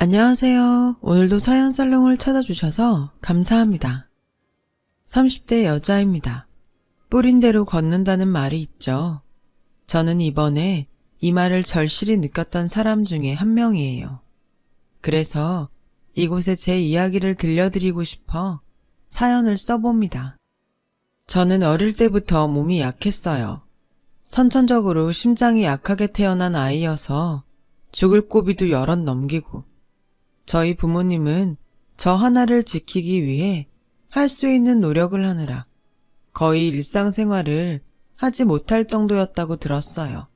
안녕하세요. 오늘도 사연살롱을 찾아주셔서 감사합니다. 30대 여자입니다. 뿌린 대로 걷는다는 말이 있죠. 저는 이번에 이 말을 절실히 느꼈던 사람 중에 한 명이에요. 그래서 이곳에 제 이야기를 들려드리고 싶어 사연을 써봅니다. 저는 어릴 때부터 몸이 약했어요. 선천적으로 심장이 약하게 태어난 아이여서 죽을 고비도 여럿 넘기고 저희 부모님은 저 하나를 지키기 위해 할 수 있는 노력을 하느라 거의 일상생활을 하지 못할 정도였다고 들었어요.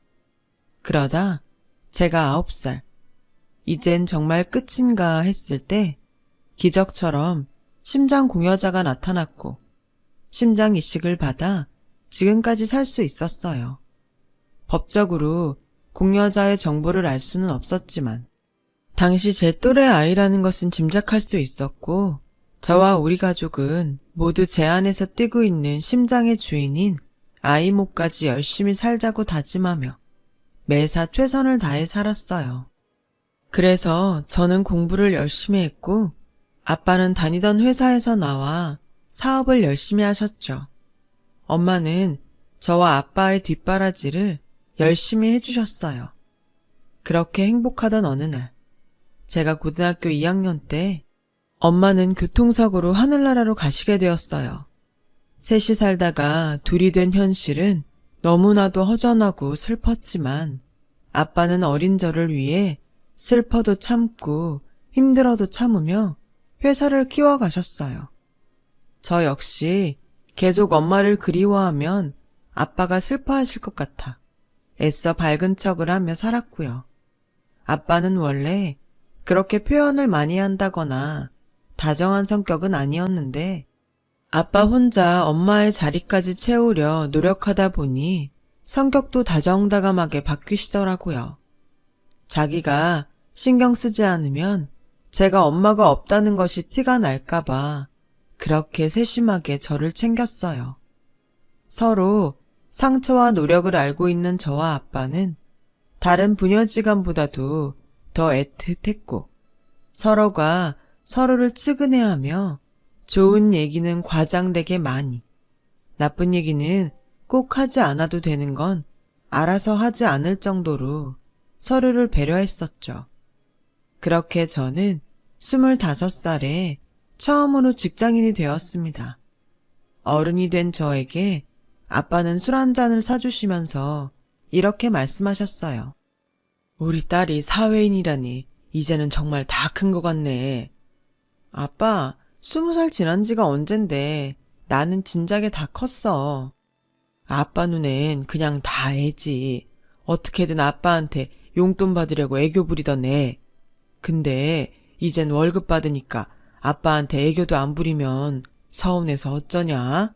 그러다 제가 9살, 이젠 정말 끝인가 했을 때 기적처럼 심장 공여자가 나타났고 심장 이식을 받아 지금까지 살 수 있었어요. 법적으로 공여자의 정보를 알 수는 없었지만 당시 제 또래 아이라는 것은 짐작할 수 있었고 저와 우리 가족은 모두 제 안에서 뛰고 있는 심장의 주인인 아이 몫까지 열심히 살자고 다짐하며 매사 최선을 다해 살았어요. 그래서 저는 공부를 열심히 했고 아빠는 다니던 회사에서 나와 사업을 열심히 하셨죠. 엄마는 저와 아빠의 뒷바라지를 열심히 해주셨어요. 그렇게 행복하던 어느 날 제가 고등학교 2학년 때 엄마는 교통사고로 하늘나라로 가시게 되었어요. 셋이 살다가 둘이 된 현실은 너무나도 허전하고 슬펐지만 아빠는 어린 저를 위해 슬퍼도 참고 힘들어도 참으며 회사를 키워가셨어요. 저 역시 계속 엄마를 그리워하면 아빠가 슬퍼하실 것 같아 애써 밝은 척을 하며 살았고요. 아빠는 원래 그렇게 표현을 많이 한다거나 다정한 성격은 아니었는데 아빠 혼자 엄마의 자리까지 채우려 노력하다 보니 성격도 다정다감하게 바뀌시더라고요. 자기가 신경 쓰지 않으면 제가 엄마가 없다는 것이 티가 날까봐 그렇게 세심하게 저를 챙겼어요. 서로 상처와 노력을 알고 있는 저와 아빠는 다른 부녀지간보다도 더 애틋했고 서로가 서로를 측은해하며 좋은 얘기는 과장되게 많이, 나쁜 얘기는 꼭 하지 않아도 되는 건 알아서 하지 않을 정도로 서로를 배려했었죠. 그렇게 저는 25살에 처음으로 직장인이 되었습니다. 어른이 된 저에게 아빠는 술 한 잔을 사주시면서 이렇게 말씀하셨어요. 우리 딸이 사회인이라니 이제는 정말 다 큰 것 같네. 아빠, 20살 지난 지가 언젠데 나는 진작에 다 컸어. 아빠 눈엔 그냥 다 애지. 어떻게든 아빠한테 용돈 받으려고 애교 부리던 애. 근데 이젠 월급 받으니까 아빠한테 애교도 안 부리면 서운해서 어쩌냐?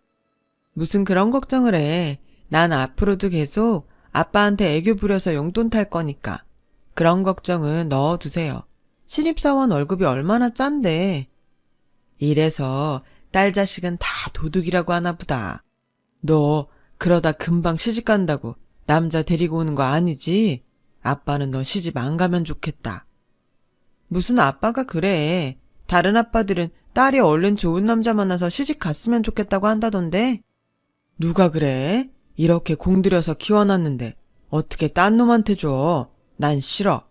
무슨 그런 걱정을 해. 난 앞으로도 계속 아빠한테 애교 부려서 용돈 탈 거니까. 그런 걱정은 넣어두세요. 신입사원 월급이 얼마나 짠데. 이래서 딸 자식은 다 도둑이라고 하나 보다. 너 그러다 금방 시집 간다고 남자 데리고 오는 거 아니지? 아빠는 너 시집 안 가면 좋겠다. 무슨 아빠가 그래. 다른 아빠들은 딸이 얼른 좋은 남자 만나서 시집 갔으면 좋겠다고 한다던데. 누가 그래? 이렇게 공들여서 키워놨는데 어떻게 딴 놈한테 줘? 난 싫어.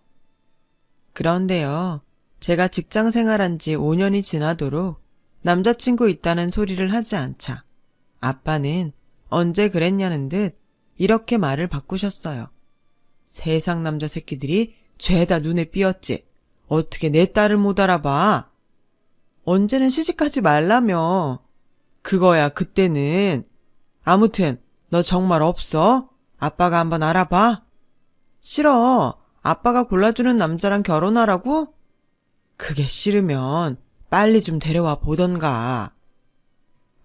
그런데요. 제가 직장 생활한 지 5년이 지나도록 남자친구 있다는 소리를 하지 않자 아빠는 언제 그랬냐는 듯 이렇게 말을 바꾸셨어요. 세상 남자 새끼들이 죄다 눈에 띄었지. 어떻게 내 딸을 못 알아봐. 언제는 시집가지 말라며. 그거야 그때는. 아무튼 너 정말 없어? 아빠가 한번 알아봐. 싫어. 아빠가 골라주는 남자랑 결혼하라고? 그게 싫으면 빨리 좀 데려와 보던가.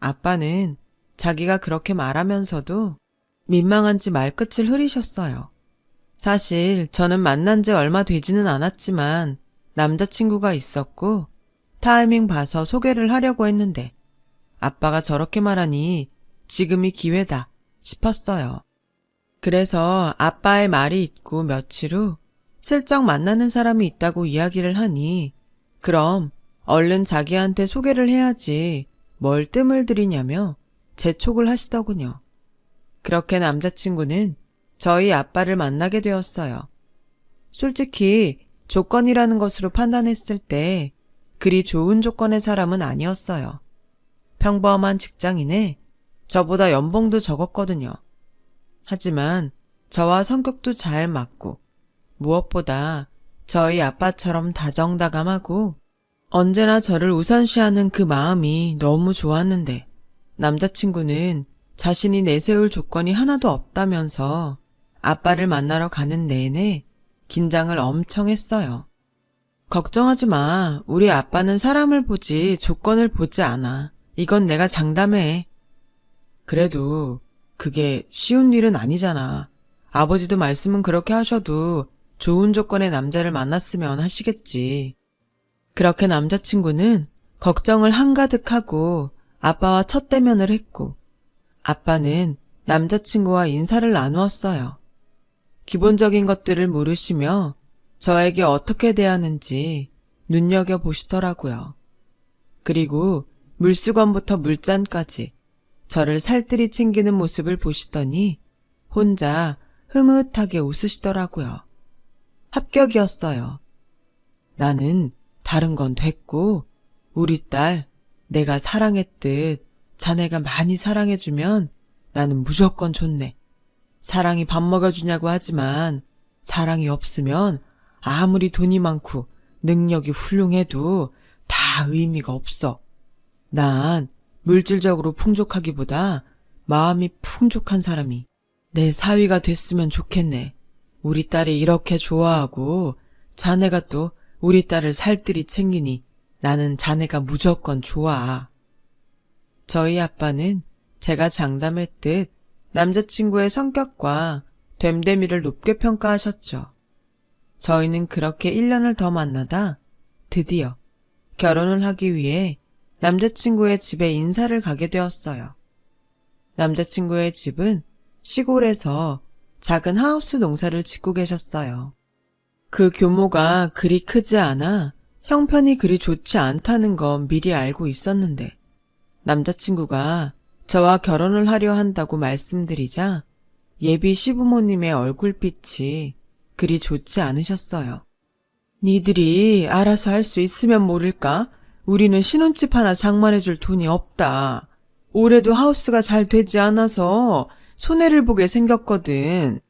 아빠는 자기가 그렇게 말하면서도 민망한지 말끝을 흐리셨어요. 사실 저는 만난 지 얼마 되지는 않았지만 남자친구가 있었고 타이밍 봐서 소개를 하려고 했는데 아빠가 저렇게 말하니 지금이 기회다 싶었어요. 그래서 아빠의 말이 있고 며칠 후 슬쩍 만나는 사람이 있다고 이야기를 하니 그럼 얼른 자기한테 소개를 해야지 뭘 뜸을 들이냐며 재촉을 하시더군요. 그렇게 남자친구는 저희 아빠를 만나게 되었어요. 솔직히 조건이라는 것으로 판단했을 때 그리 좋은 조건의 사람은 아니었어요. 평범한 직장인에 저보다 연봉도 적었거든요. 하지만 저와 성격도 잘 맞고 무엇보다 저희 아빠처럼 다정다감하고 언제나 저를 우선시하는 그 마음이 너무 좋았는데 남자친구는 자신이 내세울 조건이 하나도 없다면서 아빠를 만나러 가는 내내 긴장을 엄청 했어요. 걱정하지 마. 우리 아빠는 사람을 보지 조건을 보지 않아. 이건 내가 장담해. 그래도 그게 쉬운 일은 아니잖아. 아버지도 말씀은 그렇게 하셔도 좋은 조건의 남자를 만났으면 하시겠지. 그렇게 남자친구는 걱정을 한가득하고 아빠와 첫 대면을 했고 아빠는 남자친구와 인사를 나누었어요. 기본적인 것들을 물으시며 저에게 어떻게 대하는지 눈여겨보시더라고요. 그리고 물수건부터 물잔까지 저를 살뜰히 챙기는 모습을 보시더니 혼자 흐뭇하게 웃으시더라고요. 합격이었어요. 나는 다른 건 됐고 우리 딸 내가 사랑했듯 자네가 많이 사랑해주면 나는 무조건 좋네. 사랑이 밥 먹여주냐고 하지만 사랑이 없으면 아무리 돈이 많고 능력이 훌륭해도 다 의미가 없어. 난 물질적으로 풍족하기보다 마음이 풍족한 사람이 내 사위가 됐으면 좋겠네. 우리 딸이 이렇게 좋아하고 자네가 또 우리 딸을 살뜰히 챙기니 나는 자네가 무조건 좋아. 저희 아빠는 제가 장담했듯 남자친구의 성격과 됨됨이를 높게 평가하셨죠. 저희는 그렇게 1년을 더 만나다 드디어 결혼을 하기 위해 남자친구의 집에 인사를 가게 되었어요. 남자친구의 집은 시골에서 작은 하우스 농사를 짓고 계셨어요. 그 규모가 그리 크지 않아 형편이 그리 좋지 않다는 건 미리 알고 있었는데 남자친구가 저와 결혼을 하려 한다고 말씀드리자 예비 시부모님의 얼굴빛이 그리 좋지 않으셨어요. 니들이 알아서 할 수 있으면 모를까? 우리는 신혼집 하나 장만해줄 돈이 없다. 올해도 하우스가 잘 되지 않아서 손해를 보게 생겼거든.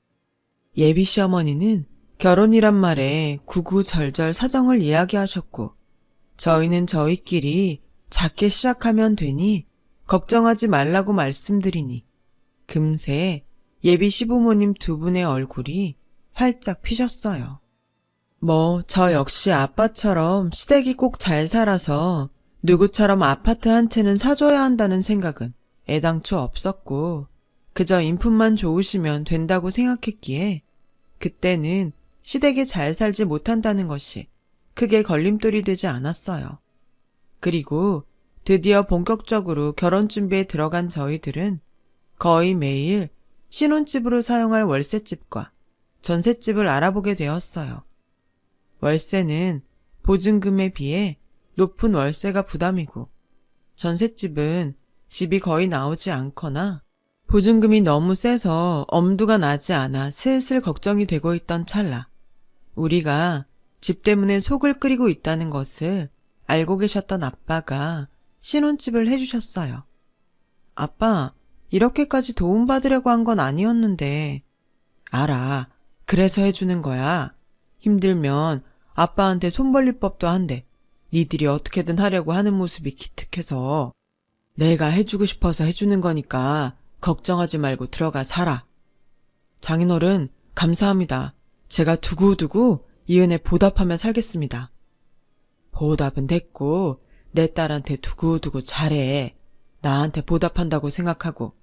예비 시어머니는 결혼이란 말에 구구절절 사정을 이야기하셨고 저희는 저희끼리 작게 시작하면 되니 걱정하지 말라고 말씀드리니 금세 예비 시부모님 두 분의 얼굴이 활짝 피셨어요. 저 역시 아빠처럼 시댁이 꼭 잘 살아서 누구처럼 아파트 한 채는 사줘야 한다는 생각은 애당초 없었고 그저 인품만 좋으시면 된다고 생각했기에 그때는 시댁이 잘 살지 못한다는 것이 크게 걸림돌이 되지 않았어요. 그리고 드디어 본격적으로 결혼 준비에 들어간 저희들은 거의 매일 신혼집으로 사용할 월세집과 전셋집을 알아보게 되었어요. 월세는 보증금에 비해 높은 월세가 부담이고 전셋집은 집이 거의 나오지 않거나 보증금이 너무 세서 엄두가 나지 않아 슬슬 걱정이 되고 있던 찰나 우리가 집 때문에 속을 끓이고 있다는 것을 알고 계셨던 아빠가 신혼집을 해주셨어요. 아빠, 이렇게까지 도움받으려고 한 건 아니었는데. 알아. 그래서 해주는 거야. 힘들면 아빠한테 손 벌릴 법도 한데 니들이 어떻게든 하려고 하는 모습이 기특해서 내가 해주고 싶어서 해주는 거니까 걱정하지 말고 들어가 살아. 장인어른 감사합니다. 제가 두고두고 이 은혜 보답하며 살겠습니다. 보답은 됐고 내 딸한테 두고두고 잘해. 나한테 보답한다고 생각하고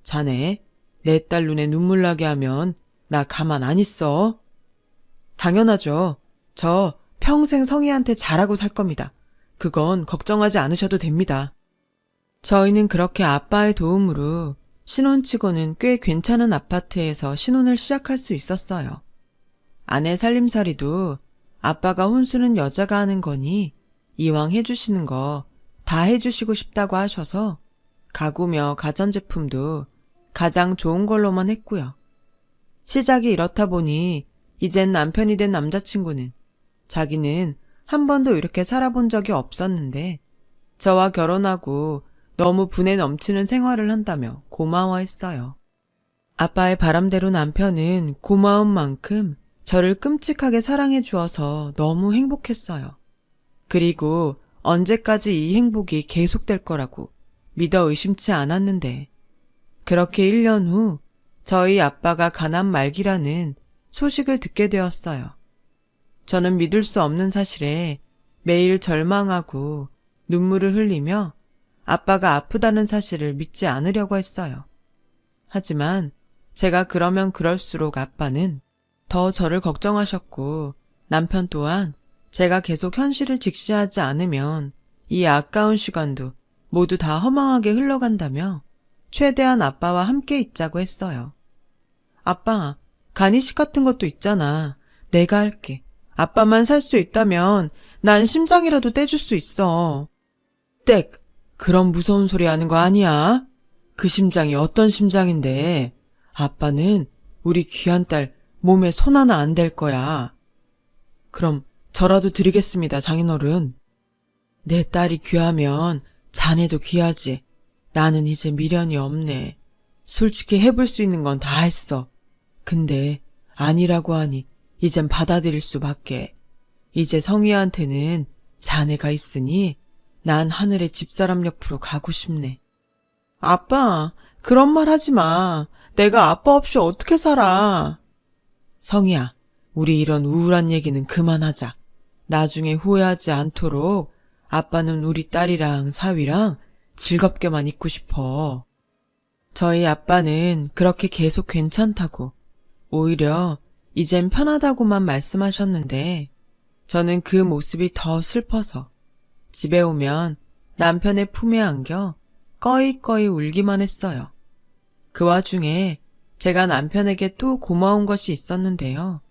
자네 내 딸 눈에 눈물 나게 하면 나 가만 안 있어. 당연하죠. 저 평생 성희한테 잘하고 살 겁니다. 그건 걱정하지 않으셔도 됩니다. 저희는 그렇게 아빠의 도움으로 신혼치고는 꽤 괜찮은 아파트에서 신혼을 시작할 수 있었어요. 아내 살림살이도 아빠가 혼수는 여자가 하는 거니 이왕 해주시는 거 다 해주시고 싶다고 하셔서 가구며 가전제품도 가장 좋은 걸로만 했고요. 시작이 이렇다 보니 이젠 남편이 된 남자친구는 자기는 한 번도 이렇게 살아본 적이 없었는데 저와 결혼하고 너무 분에 넘치는 생활을 한다며 고마워했어요. 아빠의 바람대로 남편은 고마운 만큼 저를 끔찍하게 사랑해 주어서 너무 행복했어요. 그리고 언제까지 이 행복이 계속될 거라고 믿어 의심치 않았는데 그렇게 1년 후 저희 아빠가 가난 말기라는 소식을 듣게 되었어요. 저는 믿을 수 없는 사실에 매일 절망하고 눈물을 흘리며 아빠가 아프다는 사실을 믿지 않으려고 했어요. 하지만 제가 그러면 그럴수록 아빠는 더 저를 걱정하셨고 남편 또한 제가 계속 현실을 직시하지 않으면 이 아까운 시간도 모두 다 허망하게 흘러간다며 최대한 아빠와 함께 있자고 했어요. 아빠, 간이식 같은 것도 있잖아. 내가 할게. 아빠만 살 수 있다면 난 심장이라도 떼줄 수 있어. 땡! 그런 무서운 소리 하는 거 아니야? 그 심장이 어떤 심장인데 아빠는 우리 귀한 딸 몸에 손 하나 안 댈 거야. 그럼 저라도 드리겠습니다, 장인어른. 내 딸이 귀하면 자네도 귀하지. 나는 이제 미련이 없네. 솔직히 해볼 수 있는 건 다 했어. 근데 아니라고 하니 이젠 받아들일 수밖에. 이제 성희한테는 자네가 있으니 난 하늘의 집사람 옆으로 가고 싶네. 아빠, 그런 말 하지 마. 내가 아빠 없이 어떻게 살아. 성희야, 우리 이런 우울한 얘기는 그만하자. 나중에 후회하지 않도록 아빠는 우리 딸이랑 사위랑 즐겁게만 있고 싶어. 저희 아빠는 그렇게 계속 괜찮다고, 오히려 이젠 편하다고만 말씀하셨는데 저는 그 모습이 더 슬퍼서 집에 오면 남편의 품에 안겨 꺼이꺼이 울기만 했어요. 그 와중에 제가 남편에게 또 고마운 것이 있었는데요.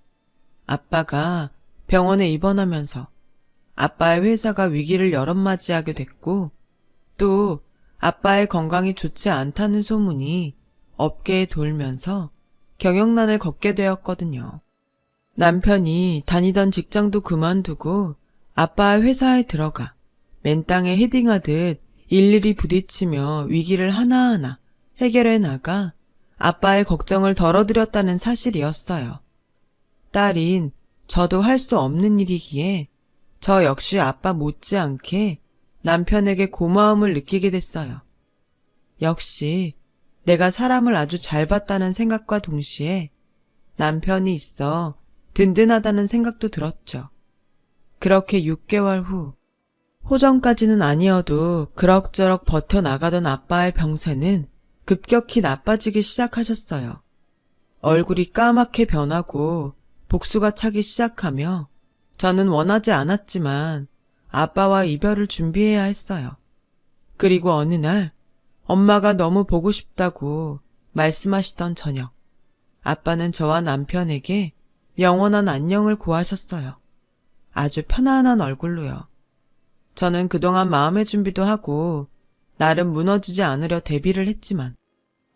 아빠가 병원에 입원하면서 아빠의 회사가 위기를 여럿맞이하게 됐고 또 아빠의 건강이 좋지 않다는 소문이 업계에 돌면서 경영난을 겪게 되었거든요. 남편이 다니던 직장도 그만두고 아빠의 회사에 들어가 맨땅에 헤딩하듯 일일이 부딪히며 위기를 하나하나 해결해 나가 아빠의 걱정을 덜어드렸다는 사실이었어요. 딸인 저도 할 수 없는 일이기에 저 역시 아빠 못지않게 남편에게 고마움을 느끼게 됐어요. 역시 내가 사람을 아주 잘 봤다는 생각과 동시에 남편이 있어 든든하다는 생각도 들었죠. 그렇게 6개월 후, 호전까지는 아니어도 그럭저럭 버텨나가던 아빠의 병세는 급격히 나빠지기 시작하셨어요. 얼굴이 까맣게 변하고 복수가 차기 시작하며 저는 원하지 않았지만 아빠와 이별을 준비해야 했어요. 그리고 어느 날 엄마가 너무 보고 싶다고 말씀하시던 저녁, 아빠는 저와 남편에게 영원한 안녕을 고하셨어요. 아주 편안한 얼굴로요. 저는 그동안 마음의 준비도 하고 나름 무너지지 않으려 대비를 했지만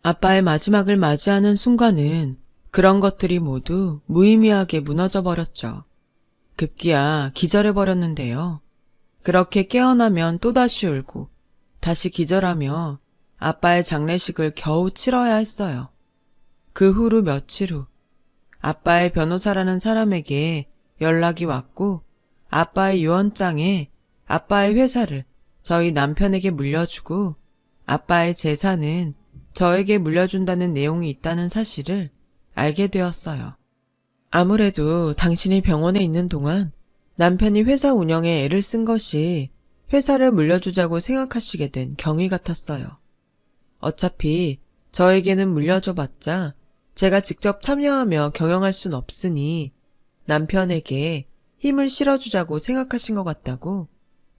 아빠의 마지막을 맞이하는 순간은 그런 것들이 모두 무의미하게 무너져 버렸죠. 급기야 기절해버렸는데요. 그렇게 깨어나면 또다시 울고 다시 기절하며 아빠의 장례식을 겨우 치러야 했어요. 그 후로 며칠 후 아빠의 변호사라는 사람에게 연락이 왔고 아빠의 유언장에 아빠의 회사를 저희 남편에게 물려주고 아빠의 재산은 저에게 물려준다는 내용이 있다는 사실을 알게 되었어요. 아무래도 당신이 병원에 있는 동안 남편이 회사 운영에 애를 쓴 것이 회사를 물려주자고 생각하시게 된 경위 같았어요. 어차피 저에게는 물려줘봤자 제가 직접 참여하며 경영할 순 없으니 남편에게 힘을 실어주자고 생각하신 것 같다고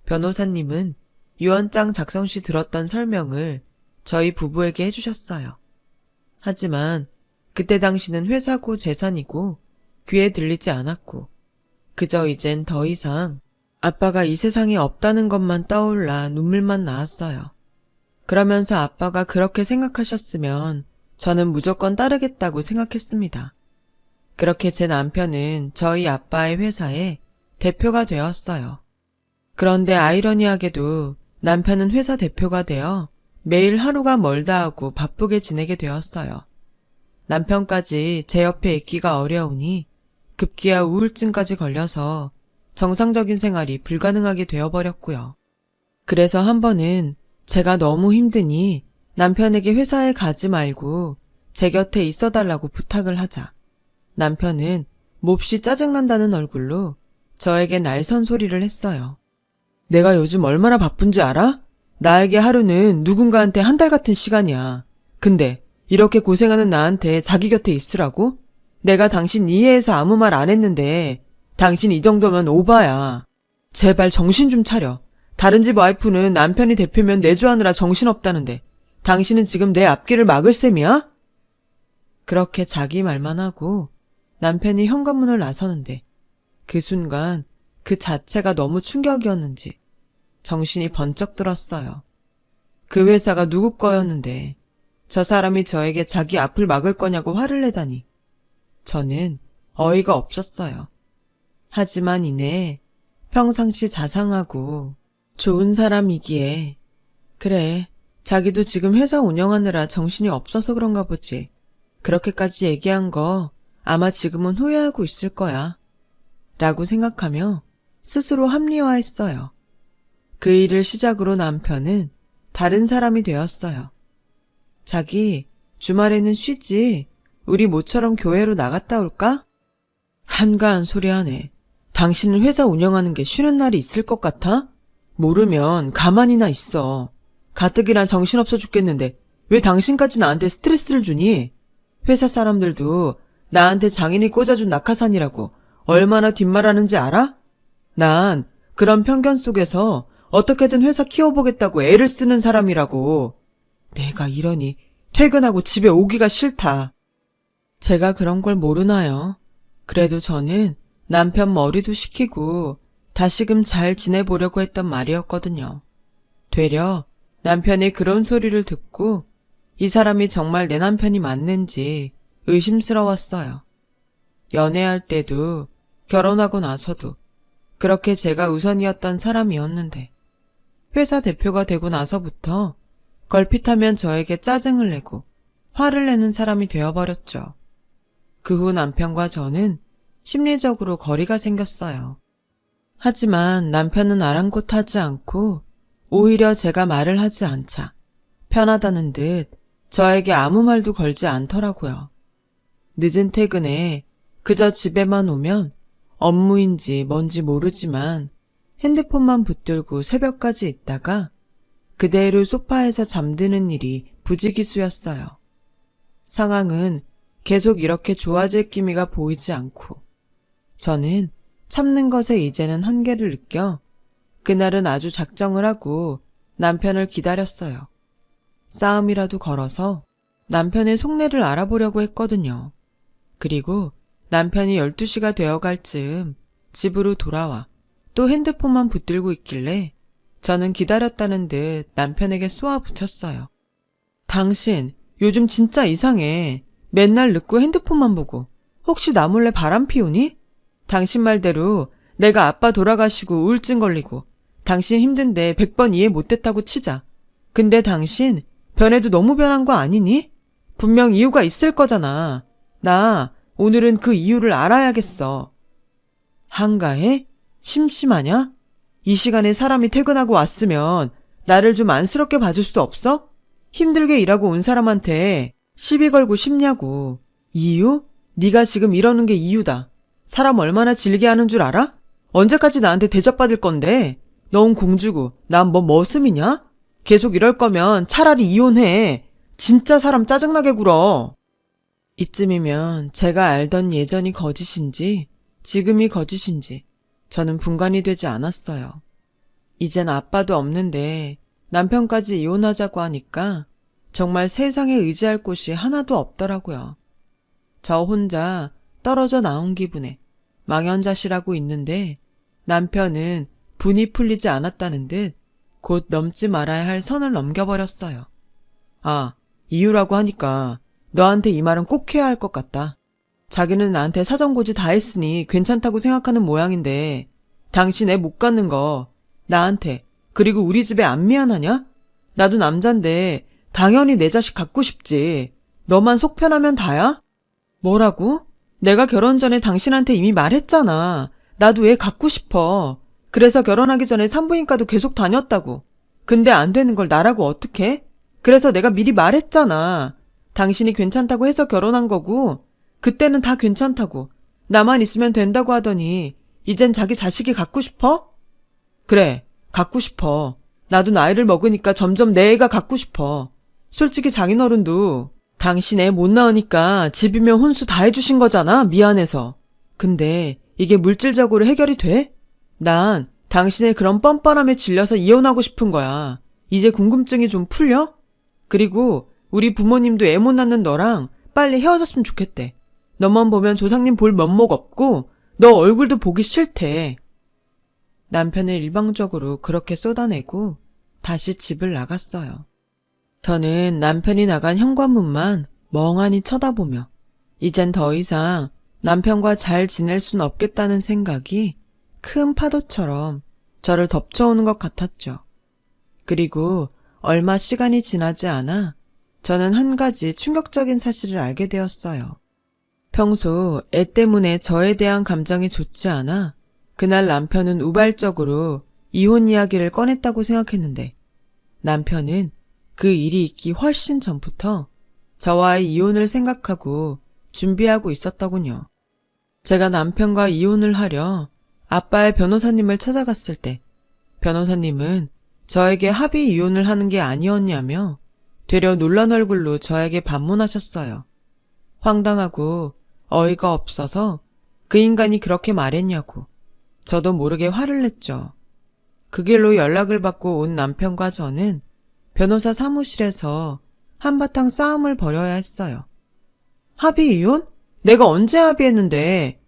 변호사님은 유언장 작성 시 들었던 설명을 저희 부부에게 해주셨어요. 하지만 그때 당시는 회사고 재산이고 귀에 들리지 않았고 그저 이젠 더 이상 아빠가 이 세상에 없다는 것만 떠올라 눈물만 나왔어요. 그러면서 아빠가 그렇게 생각하셨으면 저는 무조건 따르겠다고 생각했습니다. 그렇게 제 남편은 저희 아빠의 회사에 대표가 되었어요. 그런데 아이러니하게도 남편은 회사 대표가 되어 매일 하루가 멀다 하고 바쁘게 지내게 되었어요. 남편까지 제 옆에 있기가 어려우니 급기야 우울증까지 걸려서 정상적인 생활이 불가능하게 되어버렸고요. 그래서 한 번은 제가 너무 힘드니 남편에게 회사에 가지 말고 제 곁에 있어달라고 부탁을 하자 남편은 몹시 짜증난다는 얼굴로 저에게 날선 소리를 했어요. 내가 요즘 얼마나 바쁜지 알아? 나에게 하루는 누군가한테 한 달 같은 시간이야. 근데 이렇게 고생하는 나한테 자기 곁에 있으라고? 내가 당신 이해해서 아무 말 안 했는데 당신 이 정도면 오바야. 제발 정신 좀 차려. 다른 집 와이프는 남편이 대표면 내조하느라 정신없다는데 당신은 지금 내 앞길을 막을 셈이야? 그렇게 자기 말만 하고 남편이 현관문을 나서는데 그 순간 그 자체가 너무 충격이었는지 정신이 번쩍 들었어요. 그 회사가 누구 거였는데 저 사람이 저에게 자기 앞을 막을 거냐고 화를 내다니 저는 어이가 없었어요. 하지만 이내 평상시 자상하고 좋은 사람이기에 그래 자기도 지금 회사 운영하느라 정신이 없어서 그런가 보지. 그렇게까지 얘기한 거 아마 지금은 후회하고 있을 거야. 라고 생각하며 스스로 합리화했어요. 그 일을 시작으로 남편은 다른 사람이 되었어요. 자기 주말에는 쉬지. 우리 모처럼 교회로 나갔다 올까? 한가한 소리 하네. 당신은 회사 운영하는 게 쉬는 날이 있을 것 같아? 모르면 가만히나 있어. 가뜩이나 정신없어 죽겠는데 왜 당신까지 나한테 스트레스를 주니? 회사 사람들도 나한테 장인이 꽂아준 낙하산이라고 얼마나 뒷말하는지 알아? 난 그런 편견 속에서 어떻게든 회사 키워보겠다고 애를 쓰는 사람이라고. 내가 이러니 퇴근하고 집에 오기가 싫다. 제가 그런 걸 모르나요? 그래도 저는 남편 머리도 식히고 다시금 잘 지내보려고 했던 말이었거든요. 되려 남편이 그런 소리를 듣고 이 사람이 정말 내 남편이 맞는지 의심스러웠어요. 연애할 때도 결혼하고 나서도 그렇게 제가 우선이었던 사람이었는데 회사 대표가 되고 나서부터 걸핏하면 저에게 짜증을 내고 화를 내는 사람이 되어버렸죠. 그 후 남편과 저는 심리적으로 거리가 생겼어요. 하지만 남편은 아랑곳하지 않고 오히려 제가 말을 하지 않자 편하다는 듯 저에게 아무 말도 걸지 않더라고요. 늦은 퇴근에 그저 집에만 오면 업무인지 뭔지 모르지만 핸드폰만 붙들고 새벽까지 있다가 그대로 소파에서 잠드는 일이 부지기수였어요. 상황은 계속 이렇게 좋아질 기미가 보이지 않고 저는 참는 것에 이제는 한계를 느껴 그날은 아주 작정을 하고 남편을 기다렸어요. 싸움이라도 걸어서 남편의 속내를 알아보려고 했거든요. 그리고 남편이 12시가 되어갈 즈음 집으로 돌아와 또 핸드폰만 붙들고 있길래 저는 기다렸다는 듯 남편에게 쏘아붙였어요. 당신 요즘 진짜 이상해. 맨날 늦고 핸드폰만 보고 혹시 나 몰래 바람 피우니? 당신 말대로 내가 아빠 돌아가시고 우울증 걸리고 당신 힘든데 100번 이해 못했다고 치자. 근데 당신 변해도 너무 변한 거 아니니? 분명 이유가 있을 거잖아. 나 오늘은 그 이유를 알아야겠어. 한가해? 심심하냐? 이 시간에 사람이 퇴근하고 왔으면 나를 좀 안쓰럽게 봐줄 수 없어? 힘들게 일하고 온 사람한테 시비 걸고 싶냐고. 이유? 네가 지금 이러는 게 이유다. 사람 얼마나 질게 하는 줄 알아? 언제까지 나한테 대접받을 건데? 넌 공주고 난 뭐 머슴이냐? 계속 이럴 거면 차라리 이혼해. 진짜 사람 짜증나게 굴어. 이쯤이면 제가 알던 예전이 거짓인지 지금이 거짓인지 저는 분간이 되지 않았어요. 이젠 아빠도 없는데 남편까지 이혼하자고 하니까 정말 세상에 의지할 곳이 하나도 없더라고요. 저 혼자 떨어져 나온 기분에 망연자실하고 있는데 남편은 분이 풀리지 않았다는 듯 곧 넘지 말아야 할 선을 넘겨버렸어요. 아, 이유라고 하니까 너한테 이 말은 꼭 해야 할 것 같다. 자기는 나한테 사정고지 다 했으니 괜찮다고 생각하는 모양인데 당신 애 못 갖는 거 나한테 그리고 우리 집에 안 미안하냐? 나도 남잔데 당연히 내 자식 갖고 싶지. 너만 속 편하면 다야? 뭐라고? 내가 결혼 전에 당신한테 이미 말했잖아. 나도 애 갖고 싶어. 그래서 결혼하기 전에 산부인과도 계속 다녔다고. 근데 안 되는 걸 나라고 어떡해? 그래서 내가 미리 말했잖아. 당신이 괜찮다고 해서 결혼한 거고 그때는 다 괜찮다고. 나만 있으면 된다고 하더니 이젠 자기 자식이 갖고 싶어? 그래, 갖고 싶어. 나도 나이를 먹으니까 점점 내 애가 갖고 싶어. 솔직히 장인어른도 당신 애 못 낳으니까 집이면 혼수 다 해주신 거잖아, 미안해서. 근데 이게 물질적으로 해결이 돼? 난 당신의 그런 뻔뻔함에 질려서 이혼하고 싶은 거야. 이제 궁금증이 좀 풀려? 그리고 우리 부모님도 애 못 낳는 너랑 빨리 헤어졌으면 좋겠대. 너만 보면 조상님 볼 면목 없고 너 얼굴도 보기 싫대. 남편을 일방적으로 그렇게 쏟아내고 다시 집을 나갔어요. 저는 남편이 나간 현관문만 멍하니 쳐다보며 이젠 더 이상 남편과 잘 지낼 순 없겠다는 생각이 큰 파도처럼 저를 덮쳐오는 것 같았죠. 그리고 얼마 시간이 지나지 않아 저는 한 가지 충격적인 사실을 알게 되었어요. 평소 애 때문에 저에 대한 감정이 좋지 않아 그날 남편은 우발적으로 이혼 이야기를 꺼냈다고 생각했는데 남편은 그 일이 있기 훨씬 전부터 저와의 이혼을 생각하고 준비하고 있었더군요. 제가 남편과 이혼을 하려 아빠의 변호사님을 찾아갔을 때 변호사님은 저에게 합의 이혼을 하는 게 아니었냐며 되려 놀란 얼굴로 저에게 반문하셨어요. 황당하고 어이가 없어서 그 인간이 그렇게 말했냐고 저도 모르게 화를 냈죠. 그 길로 연락을 받고 온 남편과 저는 변호사 사무실에서 한바탕 싸움을 벌여야 했어요. 합의 이혼? 내가 언제 합의했는데?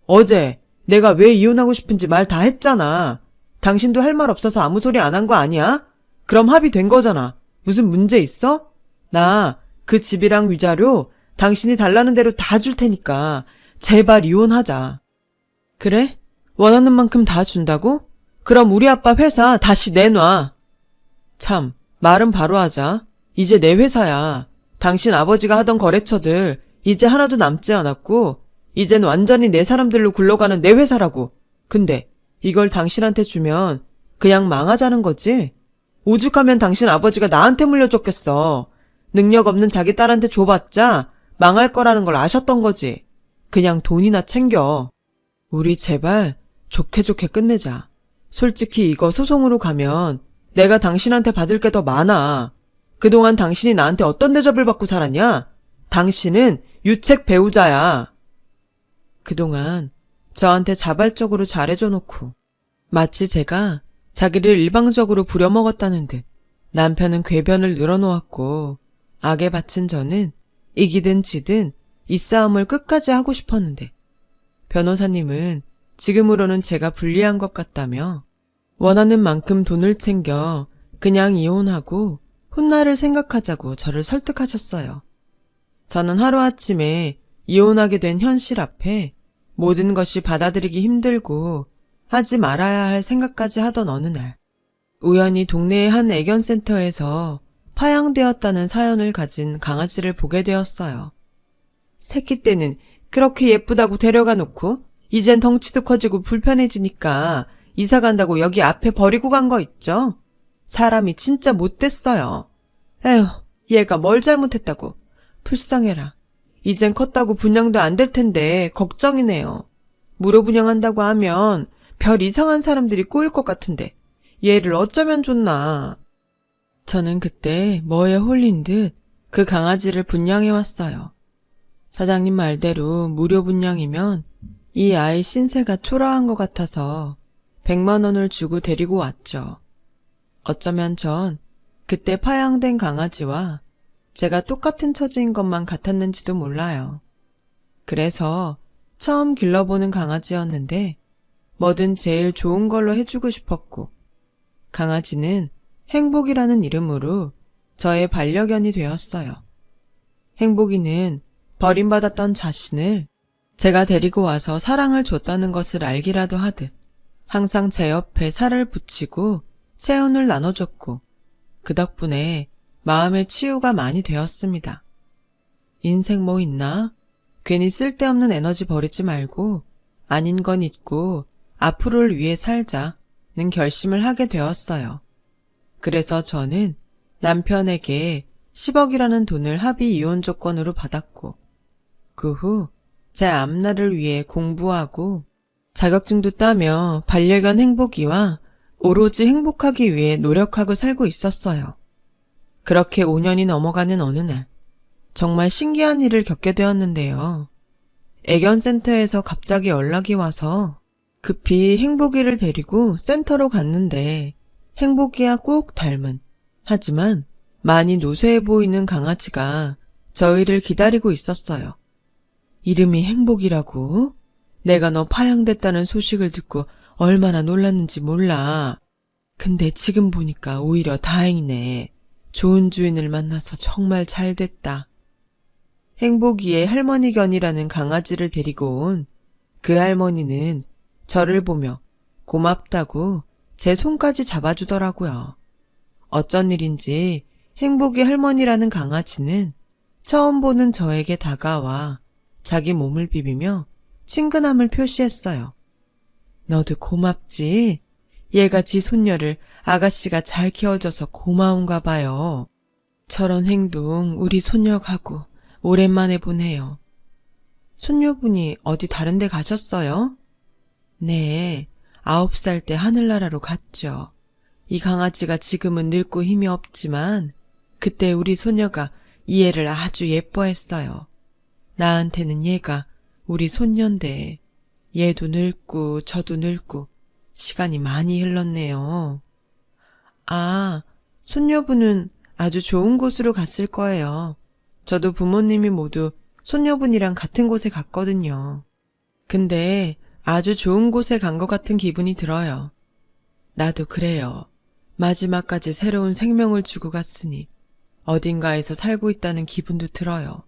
어제 내가 왜 이혼하고 싶은지 말 다 했잖아. 당신도 할 말 없어서 아무 소리 안 한 거 아니야? 그럼 합의된 거잖아. 무슨 문제 있어? 나 그 집이랑 위자료 당신이 달라는 대로 다 줄 테니까 제발 이혼하자. 그래? 원하는 만큼 다 준다고? 그럼 우리 아빠 회사 다시 내놔. 참, 말은 바로 하자. 이제 내 회사야. 당신 아버지가 하던 거래처들 이제 하나도 남지 않았고 이젠 완전히 내 사람들로 굴러가는 내 회사라고. 근데 이걸 당신한테 주면 그냥 망하자는 거지? 오죽하면 당신 아버지가 나한테 물려줬겠어. 능력 없는 자기 딸한테 줘봤자 망할 거라는 걸 아셨던 거지. 그냥 돈이나 챙겨. 우리 제발 좋게 좋게 끝내자. 솔직히 이거 소송으로 가면 내가 당신한테 받을 게 더 많아. 그동안 당신이 나한테 어떤 대접을 받고 살았냐? 당신은 유책 배우자야. 그동안 저한테 자발적으로 잘해줘 놓고 마치 제가 자기를 일방적으로 부려먹었다는 듯 남편은 궤변을 늘어놓았고 악에 바친 저는 이기든 지든 이 싸움을 끝까지 하고 싶었는데 변호사님은 지금으로는 제가 불리한 것 같다며 원하는 만큼 돈을 챙겨 그냥 이혼하고 훗날을 생각하자고 저를 설득하셨어요. 저는 하루아침에 이혼하게 된 현실 앞에 모든 것이 받아들이기 힘들고 하지 말아야 할 생각까지 하던 어느 날 우연히 동네의 한 애견센터에서 파양되었다는 사연을 가진 강아지를 보게 되었어요. 새끼 때는 그렇게 예쁘다고 데려가 놓고 이젠 덩치도 커지고 불편해지니까 이사 간다고 여기 앞에 버리고 간 거 있죠? 사람이 진짜 못됐어요. 에휴, 얘가 뭘 잘못했다고. 불쌍해라. 이젠 컸다고 분양도 안 될 텐데 걱정이네요. 무료 분양한다고 하면 별 이상한 사람들이 꼬일 것 같은데 얘를 어쩌면 좋나. 저는 그때 뭐에 홀린 듯 그 강아지를 분양해왔어요. 사장님 말대로 무료 분양이면 이 아이 신세가 초라한 것 같아서 100만 원을 주고 데리고 왔죠. 어쩌면 전 그때 파양된 강아지와 제가 똑같은 처지인 것만 같았는지도 몰라요. 그래서 처음 길러보는 강아지였는데 뭐든 제일 좋은 걸로 해주고 싶었고, 강아지는 행복이라는 이름으로 저의 반려견이 되었어요. 행복이는 버림받았던 자신을 제가 데리고 와서 사랑을 줬다는 것을 알기라도 하듯 항상 제 옆에 살을 붙이고 체온을 나눠줬고, 그 덕분에 마음의 치유가 많이 되었습니다. 인생 뭐 있나? 괜히 쓸데없는 에너지 버리지 말고 아닌 건 잊고 앞으로를 위해 살자는 결심을 하게 되었어요. 그래서 저는 남편에게 10억이라는 돈을 합의 이혼 조건으로 받았고, 그 후 제 앞날을 위해 공부하고 자격증도 따며 반려견 행복이와 오로지 행복하기 위해 노력하고 살고 있었어요. 그렇게 5년이 넘어가는 어느 날, 정말 신기한 일을 겪게 되었는데요. 애견센터에서 갑자기 연락이 와서 급히 행복이를 데리고 센터로 갔는데, 행복이와 꼭 닮은, 하지만 많이 노쇠해 보이는 강아지가 저희를 기다리고 있었어요. 이름이 행복이라고? 내가 너 파양됐다는 소식을 듣고 얼마나 놀랐는지 몰라. 근데 지금 보니까 오히려 다행이네. 좋은 주인을 만나서 정말 잘 됐다. 행복이의 할머니견이라는 강아지를 데리고 온 그 할머니는 저를 보며 고맙다고 제 손까지 잡아주더라고요. 어쩐 일인지 행복이 할머니라는 강아지는 처음 보는 저에게 다가와 자기 몸을 비비며 친근함을 표시했어요. 너도 고맙지? 얘가 지 손녀를 아가씨가 잘 키워줘서 고마운가 봐요. 저런 행동 우리 손녀하고 오랜만에 보네요. 손녀분이 어디 다른 데 가셨어요? 네, 9살 때 하늘나라로 갔죠. 이 강아지가 지금은 늙고 힘이 없지만 그때 우리 손녀가 이 애를 아주 예뻐했어요. 나한테는 얘가 우리 손녀인데 얘도 늙고 저도 늙고 시간이 많이 흘렀네요. 아, 손녀분은 아주 좋은 곳으로 갔을 거예요. 저도 부모님이 모두 손녀분이랑 같은 곳에 갔거든요. 근데 아주 좋은 곳에 간 것 같은 기분이 들어요. 나도 그래요. 마지막까지 새로운 생명을 주고 갔으니 어딘가에서 살고 있다는 기분도 들어요.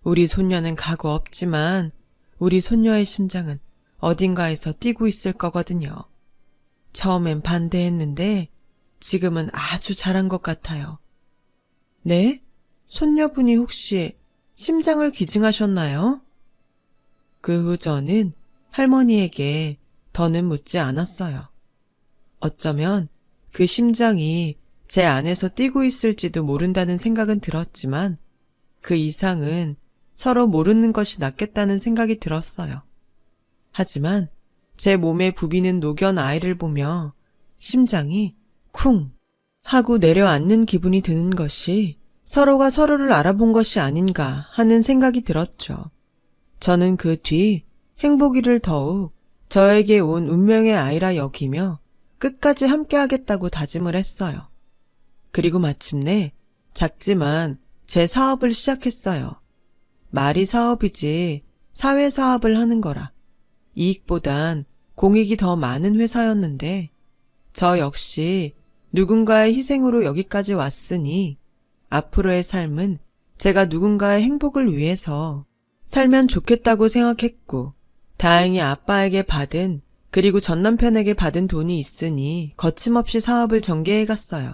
우리 손녀는 가고 없지만 우리 손녀의 심장은 어딘가에서 뛰고 있을 거거든요. 처음엔 반대했는데 지금은 아주 잘한 것 같아요. 네? 손녀분이 혹시 심장을 기증하셨나요? 그 후 저는 할머니에게 더는 묻지 않았어요. 어쩌면 그 심장이 제 안에서 뛰고 있을지도 모른다는 생각은 들었지만 그 이상은 서로 모르는 것이 낫겠다는 생각이 들었어요. 하지만 제 몸에 부비는 노견 아이를 보며 심장이 쿵 하고 내려앉는 기분이 드는 것이 서로가 서로를 알아본 것이 아닌가 하는 생각이 들었죠. 저는 그 뒤 행복이를 더욱 저에게 온 운명의 아이라 여기며 끝까지 함께하겠다고 다짐을 했어요. 그리고 마침내 작지만 제 사업을 시작했어요. 말이 사업이지 사회사업을 하는 거라. 이익보단 공익이 더 많은 회사였는데 저 역시 누군가의 희생으로 여기까지 왔으니 앞으로의 삶은 제가 누군가의 행복을 위해서 살면 좋겠다고 생각했고, 다행히 아빠에게 받은 그리고 전남편에게 받은 돈이 있으니 거침없이 사업을 전개해 갔어요.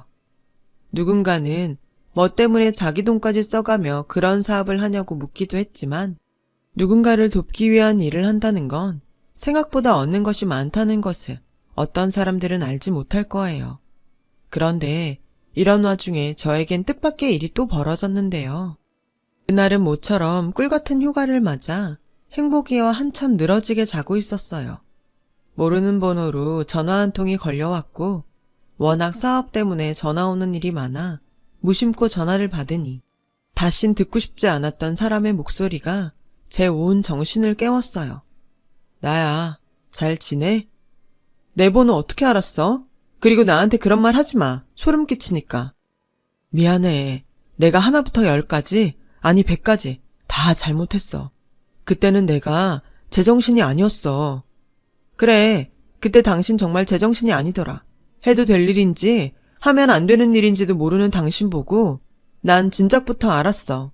누군가는 뭐 때문에 자기 돈까지 써가며 그런 사업을 하냐고 묻기도 했지만 누군가를 돕기 위한 일을 한다는 건 생각보다 얻는 것이 많다는 것을 어떤 사람들은 알지 못할 거예요. 그런데 이런 와중에 저에겐 뜻밖의 일이 또 벌어졌는데요. 그날은 모처럼 꿀같은 휴가를 맞아 행복이와 한참 늘어지게 자고 있었어요. 모르는 번호로 전화 한 통이 걸려왔고 워낙 사업 때문에 전화 오는 일이 많아 무심코 전화를 받으니 다신 듣고 싶지 않았던 사람의 목소리가 제 온 정신을 깨웠어요. 나야, 잘 지내? 내 번호 어떻게 알았어? 그리고 나한테 그런 말 하지 마. 소름 끼치니까. 미안해. 내가 하나부터 10까지, 아니 100까지 다 잘못했어. 그때는 내가 제정신이 아니었어. 그래, 그때 당신 정말 제정신이 아니더라. 해도 될 일인지 하면 안 되는 일인지도 모르는 당신 보고 난 진작부터 알았어.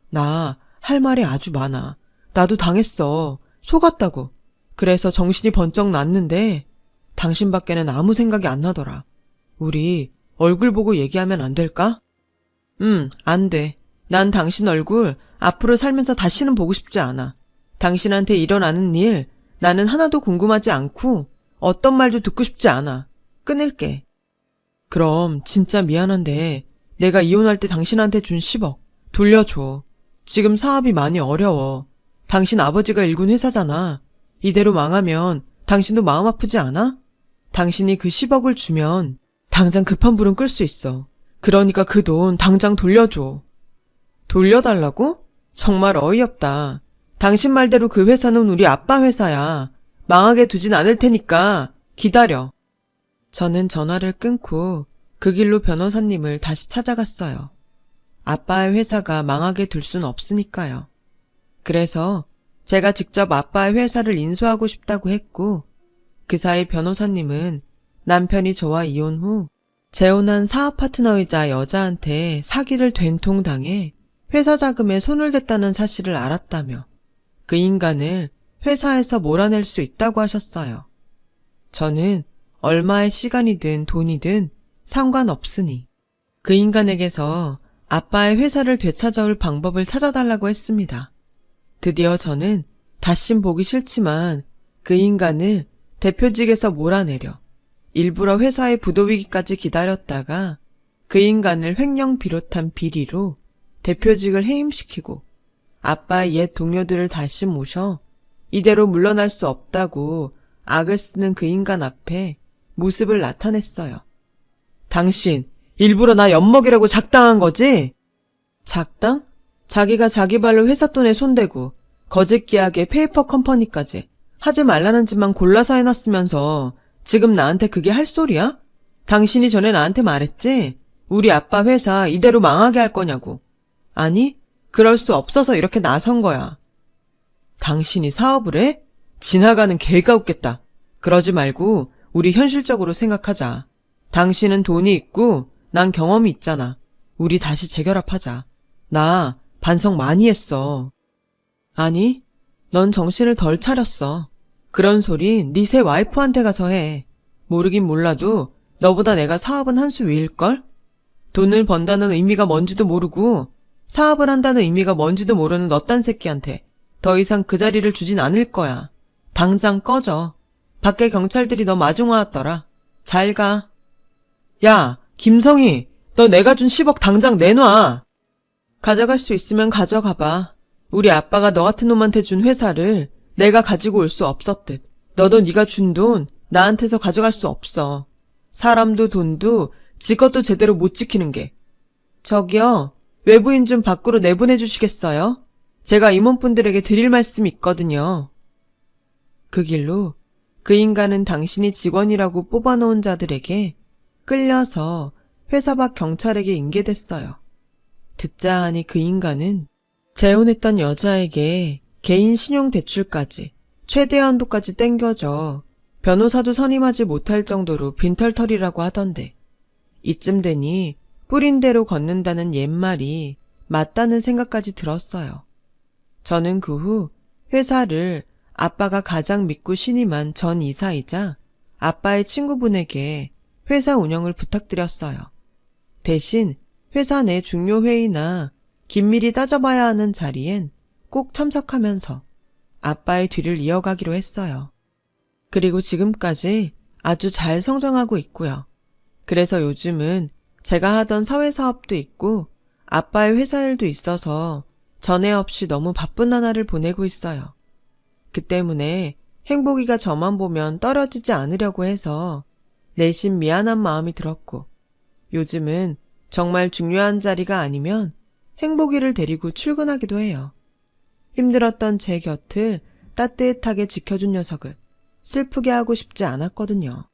나 할 말이 아주 많아. 나도 당했어. 속았다고. 그래서 정신이 번쩍 났는데 당신밖에는 아무 생각이 안 나더라. 우리 얼굴 보고 얘기하면 안 될까? 안 돼. 난 당신 얼굴 앞으로 살면서 다시는 보고 싶지 않아. 당신한테 일어나는 일 나는 하나도 궁금하지 않고 어떤 말도 듣고 싶지 않아. 끊을게. 그럼 진짜 미안한데 내가 이혼할 때 당신한테 준 10억 돌려줘. 지금 사업이 많이 어려워. 당신 아버지가 일군 회사잖아. 이대로 망하면 당신도 마음 아프지 않아? 당신이 그 10억을 주면 당장 급한 불은 끌 수 있어. 그러니까 그 돈 당장 돌려줘. 돌려달라고? 정말 어이없다. 당신 말대로 그 회사는 우리 아빠 회사야. 망하게 두진 않을 테니까 기다려. 저는 전화를 끊고 그 길로 변호사님을 다시 찾아갔어요. 아빠의 회사가 망하게 둘 순 없으니까요. 그래서 제가 직접 아빠의 회사를 인수하고 싶다고 했고 그 사이 변호사님은 남편이 저와 이혼 후 재혼한 사업 파트너이자 여자한테 사기를 된통당해 회사 자금에 손을 댔다는 사실을 알았다며 그 인간을 회사에서 몰아낼 수 있다고 하셨어요. 저는 얼마의 시간이든 돈이든 상관없으니 그 인간에게서 아빠의 회사를 되찾아올 방법을 찾아달라고 했습니다. 드디어 저는 다신 보기 싫지만 그 인간을 대표직에서 몰아내려 일부러 회사의 부도위기까지 기다렸다가 그 인간을 횡령 비롯한 비리로 대표직을 해임시키고 아빠의 옛 동료들을 다시 모셔 이대로 물러날 수 없다고 악을 쓰는 그 인간 앞에 모습을 나타냈어요. 당신 일부러 나 엿먹이라고 작당한 거지? 작당? 자기가 자기 발로 회사 돈에 손대고 거짓 계약에 페이퍼 컴퍼니까지 하지 말라는 짓만 골라서 해놨으면서 지금 나한테 그게 할 소리야? 당신이 전에 나한테 말했지? 우리 아빠 회사 이대로 망하게 할 거냐고. 아니, 그럴 수 없어서 이렇게 나선 거야. 당신이 사업을 해? 지나가는 개가 웃겠다. 그러지 말고 우리 현실적으로 생각하자. 당신은 돈이 있고 난 경험이 있잖아. 우리 다시 재결합하자. 나 반성 많이 했어. 아니, 넌 정신을 덜 차렸어. 그런 소리 네 새 와이프한테 가서 해. 모르긴 몰라도 너보다 내가 사업은 한 수 위일걸? 돈을 번다는 의미가 뭔지도 모르고 사업을 한다는 의미가 뭔지도 모르는 너딴 새끼한테 더 이상 그 자리를 주진 않을 거야. 당장 꺼져. 밖에 경찰들이 너 마중 왔더라. 잘 가. 야, 김성희, 너 내가 준 10억 당장 내놔. 가져갈 수 있으면 가져가봐. 우리 아빠가 너 같은 놈한테 준 회사를 내가 가지고 올 수 없었듯. 너도 네가 준 돈 나한테서 가져갈 수 없어. 사람도 돈도 지 것도 제대로 못 지키는 게. 저기요, 외부인 좀 밖으로 내보내 주시겠어요? 제가 임원분들에게 드릴 말씀이 있거든요. 그 길로 그 인간은 당신이 직원이라고 뽑아놓은 자들에게 끌려서 회사 밖 경찰에게 인계됐어요. 듣자 하니 그 인간은 재혼했던 여자에게 개인 신용대출까지 최대 한도까지 땡겨져 변호사도 선임하지 못할 정도로 빈털털이라고 하던데 이쯤 되니 뿌린 대로 걷는다는 옛말이 맞다는 생각까지 들었어요. 저는 그 후 회사를 아빠가 가장 믿고 신임한 전 이사이자 아빠의 친구분에게 회사 운영을 부탁드렸어요. 대신 회사 내 중요 회의나 긴밀히 따져봐야 하는 자리엔 꼭 참석하면서 아빠의 뒤를 이어가기로 했어요. 그리고 지금까지 아주 잘 성장하고 있고요. 그래서 요즘은 제가 하던 사회사업도 있고 아빠의 회사 일도 있어서 전에 없이 너무 바쁜 나날을 보내고 있어요. 그 때문에 행복이가 저만 보면 떨어지지 않으려고 해서 내심 미안한 마음이 들었고 요즘은 정말 중요한 자리가 아니면 행복이를 데리고 출근하기도 해요. 힘들었던 제 곁을 따뜻하게 지켜준 녀석을 슬프게 하고 싶지 않았거든요.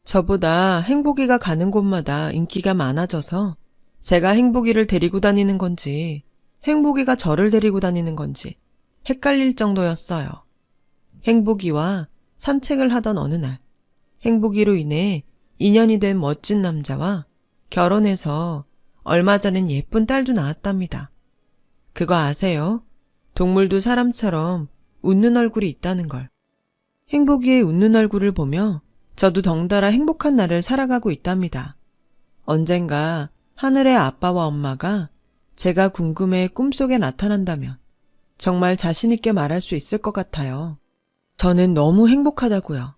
저보다 행복이가 가는 곳마다 인기가 많아져서 제가 행복이를 데리고 다니는 건지 행복이가 저를 데리고 다니는 건지 헷갈릴 정도였어요. 행복이와 산책을 하던 어느 날, 행복이로 인해 인연이 된 멋진 남자와 결혼해서 얼마 전엔 예쁜 딸도 낳았답니다. 그거 아세요? 동물도 사람처럼 웃는 얼굴이 있다는 걸. 행복이의 웃는 얼굴을 보며 저도 덩달아 행복한 날을 살아가고 있답니다. 언젠가 하늘의 아빠와 엄마가 제가 궁금해 꿈속에 나타난다면 정말 자신있게 말할 수 있을 것 같아요. 저는 너무 행복하다고요.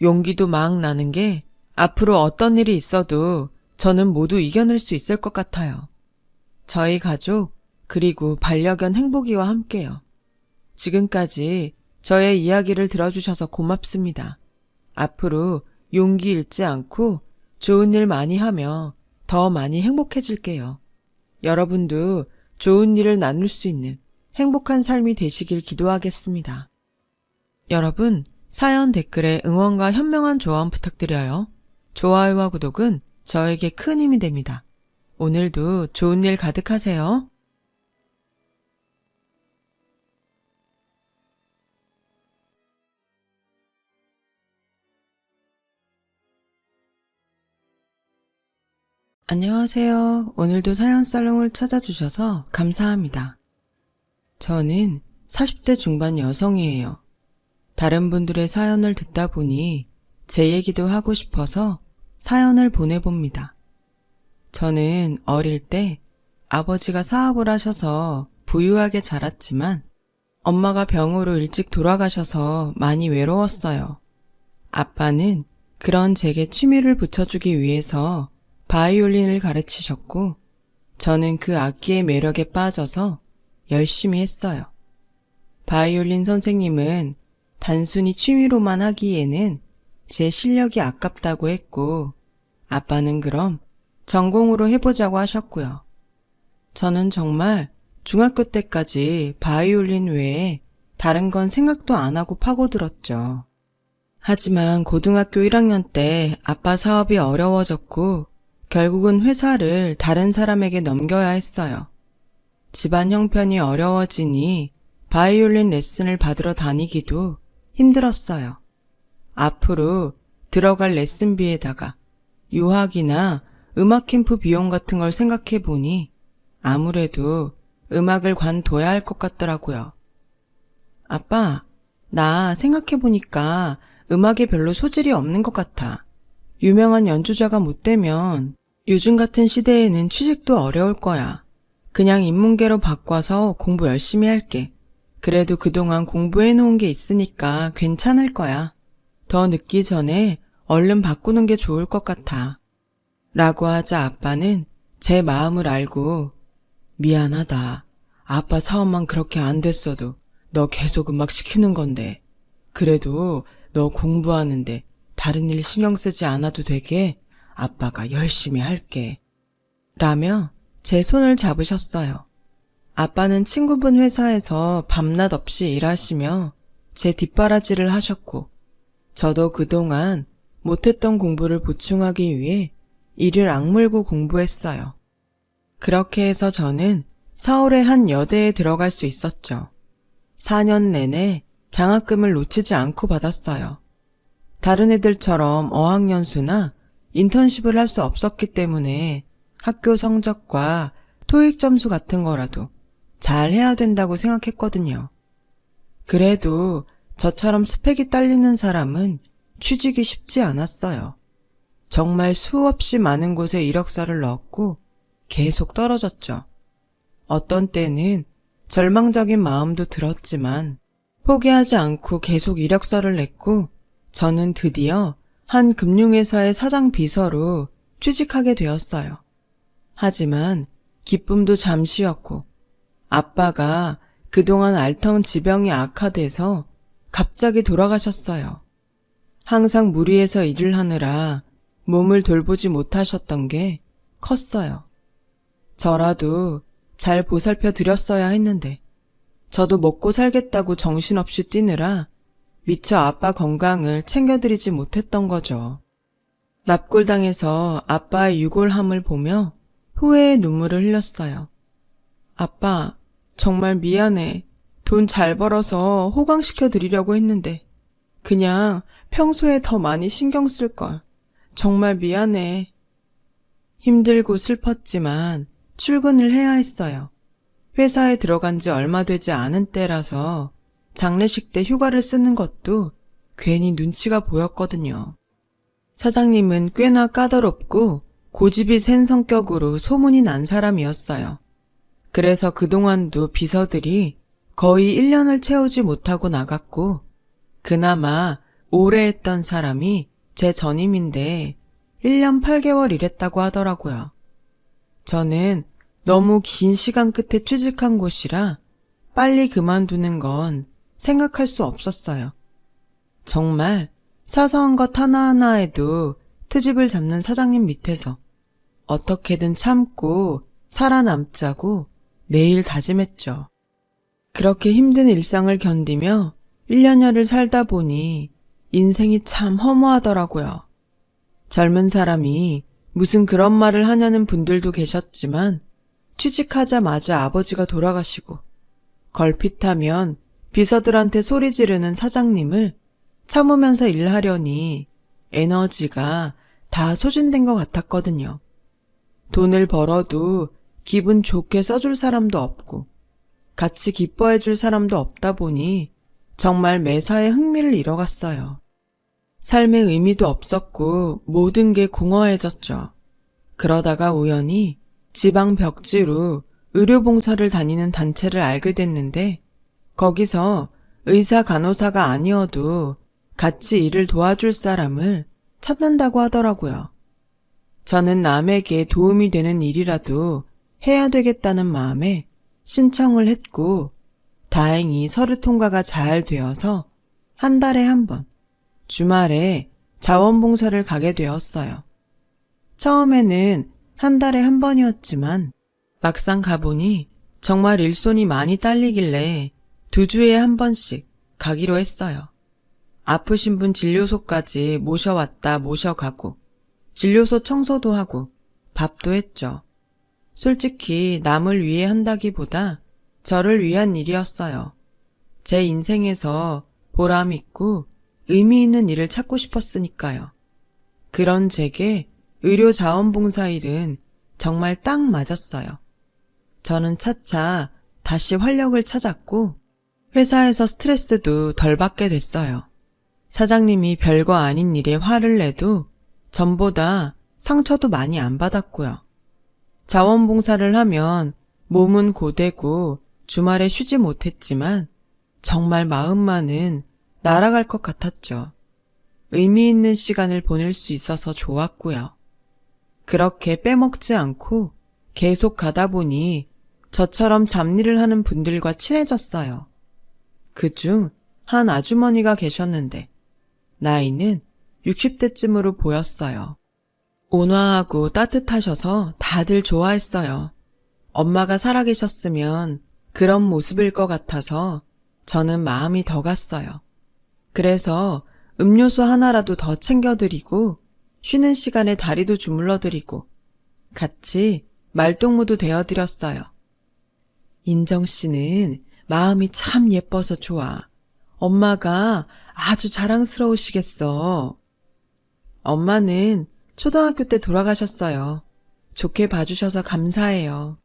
용기도 막 나는 게 앞으로 어떤 일이 있어도 저는 모두 이겨낼 수 있을 것 같아요. 저희 가족 그리고 반려견 행복이와 함께요. 지금까지 저의 이야기를 들어주셔서 고맙습니다. 앞으로 용기 잃지 않고 좋은 일 많이 하며 더 많이 행복해질게요. 여러분도 좋은 일을 나눌 수 있는 행복한 삶이 되시길 기도하겠습니다. 여러분, 사연 댓글에 응원과 현명한 조언 부탁드려요. 좋아요와 구독은 저에게 큰 힘이 됩니다. 오늘도 좋은 일 가득하세요. 안녕하세요. 오늘도 사연살롱을 찾아주셔서 감사합니다. 저는 40대 중반 여성이에요. 다른 분들의 사연을 듣다 보니 제 얘기도 하고 싶어서 사연을 보내봅니다. 저는 어릴 때 아버지가 사업을 하셔서 부유하게 자랐지만 엄마가 병으로 일찍 돌아가셔서 많이 외로웠어요. 아빠는 그런 제게 취미를 붙여주기 위해서 바이올린을 가르치셨고 저는 그 악기의 매력에 빠져서 열심히 했어요. 바이올린 선생님은 단순히 취미로만 하기에는 제 실력이 아깝다고 했고 아빠는 그럼 전공으로 해보자고 하셨고요. 저는 정말 중학교 때까지 바이올린 외에 다른 건 생각도 안 하고 파고들었죠. 하지만 고등학교 1학년 때 아빠 사업이 어려워졌고 결국은 회사를 다른 사람에게 넘겨야 했어요. 집안 형편이 어려워지니 바이올린 레슨을 받으러 다니기도 힘들었어요. 앞으로 들어갈 레슨비에다가 유학이나 음악 캠프 비용 같은 걸 생각해 보니 아무래도 음악을 관둬야 할 것 같더라고요. 아빠, 나 생각해 보니까 음악에 별로 소질이 없는 것 같아. 유명한 연주자가 못 되면 요즘 같은 시대에는 취직도 어려울 거야. 그냥 인문계로 바꿔서 공부 열심히 할게. 그래도 그동안 공부해 놓은 게 있으니까 괜찮을 거야. 더 늦기 전에 얼른 바꾸는 게 좋을 것 같아. 라고 하자 아빠는 제 마음을 알고 미안하다. 아빠 사업만 그렇게 안 됐어도 너 계속 음악 시키는 건데. 그래도 너 공부하는데 다른 일 신경 쓰지 않아도 되게 아빠가 열심히 할게. 라며 제 손을 잡으셨어요. 아빠는 친구분 회사에서 밤낮 없이 일하시며 제 뒷바라지를 하셨고 저도 그동안 못했던 공부를 보충하기 위해 이를 악물고 공부했어요. 그렇게 해서 저는 서울의 한 여대에 들어갈 수 있었죠. 4년 내내 장학금을 놓치지 않고 받았어요. 다른 애들처럼 어학연수나 인턴십을 할 수 없었기 때문에 학교 성적과 토익 점수 같은 거라도 잘 해야 된다고 생각했거든요. 그래도 저처럼 스펙이 딸리는 사람은 취직이 쉽지 않았어요. 정말 수없이 많은 곳에 이력서를 넣었고 계속 떨어졌죠. 어떤 때는 절망적인 마음도 들었지만 포기하지 않고 계속 이력서를 냈고 저는 드디어 한 금융회사의 사장 비서로 취직하게 되었어요. 하지만 기쁨도 잠시였고 아빠가 그동안 앓던 지병이 악화돼서 갑자기 돌아가셨어요. 항상 무리해서 일을 하느라 몸을 돌보지 못하셨던 게 컸어요. 저라도 잘 보살펴 드렸어야 했는데 저도 먹고 살겠다고 정신없이 뛰느라 미처 아빠 건강을 챙겨드리지 못했던 거죠. 납골당해서 아빠의 유골함을 보며 후회의 눈물을 흘렸어요. 아빠, 정말 미안해. 돈 잘 벌어서 호강시켜 드리려고 했는데 그냥 평소에 더 많이 신경 쓸걸. 정말 미안해. 힘들고 슬펐지만 출근을 해야 했어요. 회사에 들어간 지 얼마 되지 않은 때라서 장례식 때 휴가를 쓰는 것도 괜히 눈치가 보였거든요. 사장님은 꽤나 까다롭고 고집이 센 성격으로 소문이 난 사람이었어요. 그래서 그동안도 비서들이 거의 1년을 채우지 못하고 나갔고, 그나마 오래 했던 사람이 제 전임인데 1년 8개월 일했다고 하더라고요. 저는 너무 긴 시간 끝에 취직한 곳이라 빨리 그만두는 건 생각할 수 없었어요. 정말 사소한 것 하나하나에도 트집을 잡는 사장님 밑에서 어떻게든 참고 살아남자고 매일 다짐했죠. 그렇게 힘든 일상을 견디며 1년여를 살다 보니 인생이 참 허무하더라고요. 젊은 사람이 무슨 그런 말을 하냐는 분들도 계셨지만 취직하자마자 아버지가 돌아가시고 걸핏하면 비서들한테 소리 지르는 사장님을 참으면서 일하려니 에너지가 다 소진된 것 같았거든요. 돈을 벌어도 기분 좋게 써줄 사람도 없고 같이 기뻐해줄 사람도 없다 보니 정말 매사에 흥미를 잃어갔어요. 삶의 의미도 없었고 모든 게 공허해졌죠. 그러다가 우연히 지방 벽지로 의료봉사를 다니는 단체를 알게 됐는데 거기서 의사 간호사가 아니어도 같이 일을 도와줄 사람을 찾는다고 하더라고요. 저는 남에게 도움이 되는 일이라도 해야 되겠다는 마음에 신청을 했고 다행히 서류 통과가 잘 되어서 한 달에 한 번 주말에 자원봉사를 가게 되었어요. 처음에는 한 달에 한 번이었지만 막상 가보니 정말 일손이 많이 딸리길래 2주에 한 번씩 가기로 했어요. 아프신 분 진료소까지 모셔왔다 모셔가고 진료소 청소도 하고 밥도 했죠. 솔직히 남을 위해 한다기보다 저를 위한 일이었어요. 제 인생에서 보람 있고 의미 있는 일을 찾고 싶었으니까요. 그런 제게 의료 자원봉사 일은 정말 딱 맞았어요. 저는 차차 다시 활력을 찾았고 회사에서 스트레스도 덜 받게 됐어요. 사장님이 별거 아닌 일에 화를 내도 전보다 상처도 많이 안 받았고요. 자원봉사를 하면 몸은 고되고 주말에 쉬지 못했지만 정말 마음만은 날아갈 것 같았죠. 의미 있는 시간을 보낼 수 있어서 좋았고요. 그렇게 빼먹지 않고 계속 가다 보니 저처럼 잡일을 하는 분들과 친해졌어요. 그중 한 아주머니가 계셨는데 나이는 60대쯤으로 보였어요. 온화하고 따뜻하셔서 다들 좋아했어요. 엄마가 살아계셨으면 그런 모습일 것 같아서 저는 마음이 더 갔어요. 그래서 음료수 하나라도 더 챙겨드리고 쉬는 시간에 다리도 주물러드리고 같이 말동무도 되어드렸어요. 인정 씨는 마음이 참 예뻐서 좋아. 엄마가 아주 자랑스러우시겠어. 엄마는 초등학교 때 돌아가셨어요. 좋게 봐주셔서 감사해요.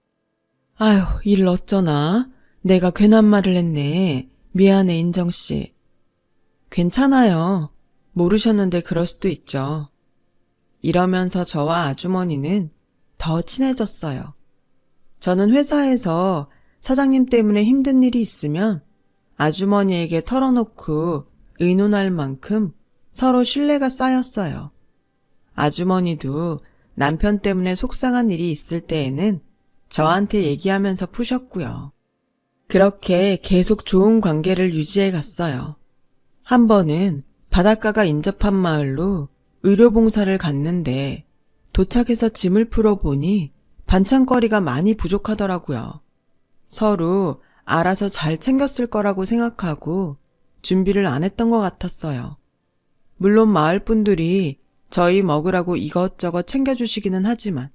아휴, 일 어쩌나? 내가 괜한 말을 했네. 미안해, 인정씨. 괜찮아요. 모르셨는데 그럴 수도 있죠. 이러면서 저와 아주머니는 더 친해졌어요. 저는 회사에서 사장님 때문에 힘든 일이 있으면 아주머니에게 털어놓고 의논할 만큼 서로 신뢰가 쌓였어요. 아주머니도 남편 때문에 속상한 일이 있을 때에는 저한테 얘기하면서 푸셨고요. 그렇게 계속 좋은 관계를 유지해 갔어요. 한 번은 바닷가가 인접한 마을로 의료봉사를 갔는데 도착해서 짐을 풀어보니 반찬거리가 많이 부족하더라고요. 서로 알아서 잘 챙겼을 거라고 생각하고 준비를 안 했던 것 같았어요. 물론 마을 분들이 저희 먹으라고 이것저것 챙겨주시기는 하지만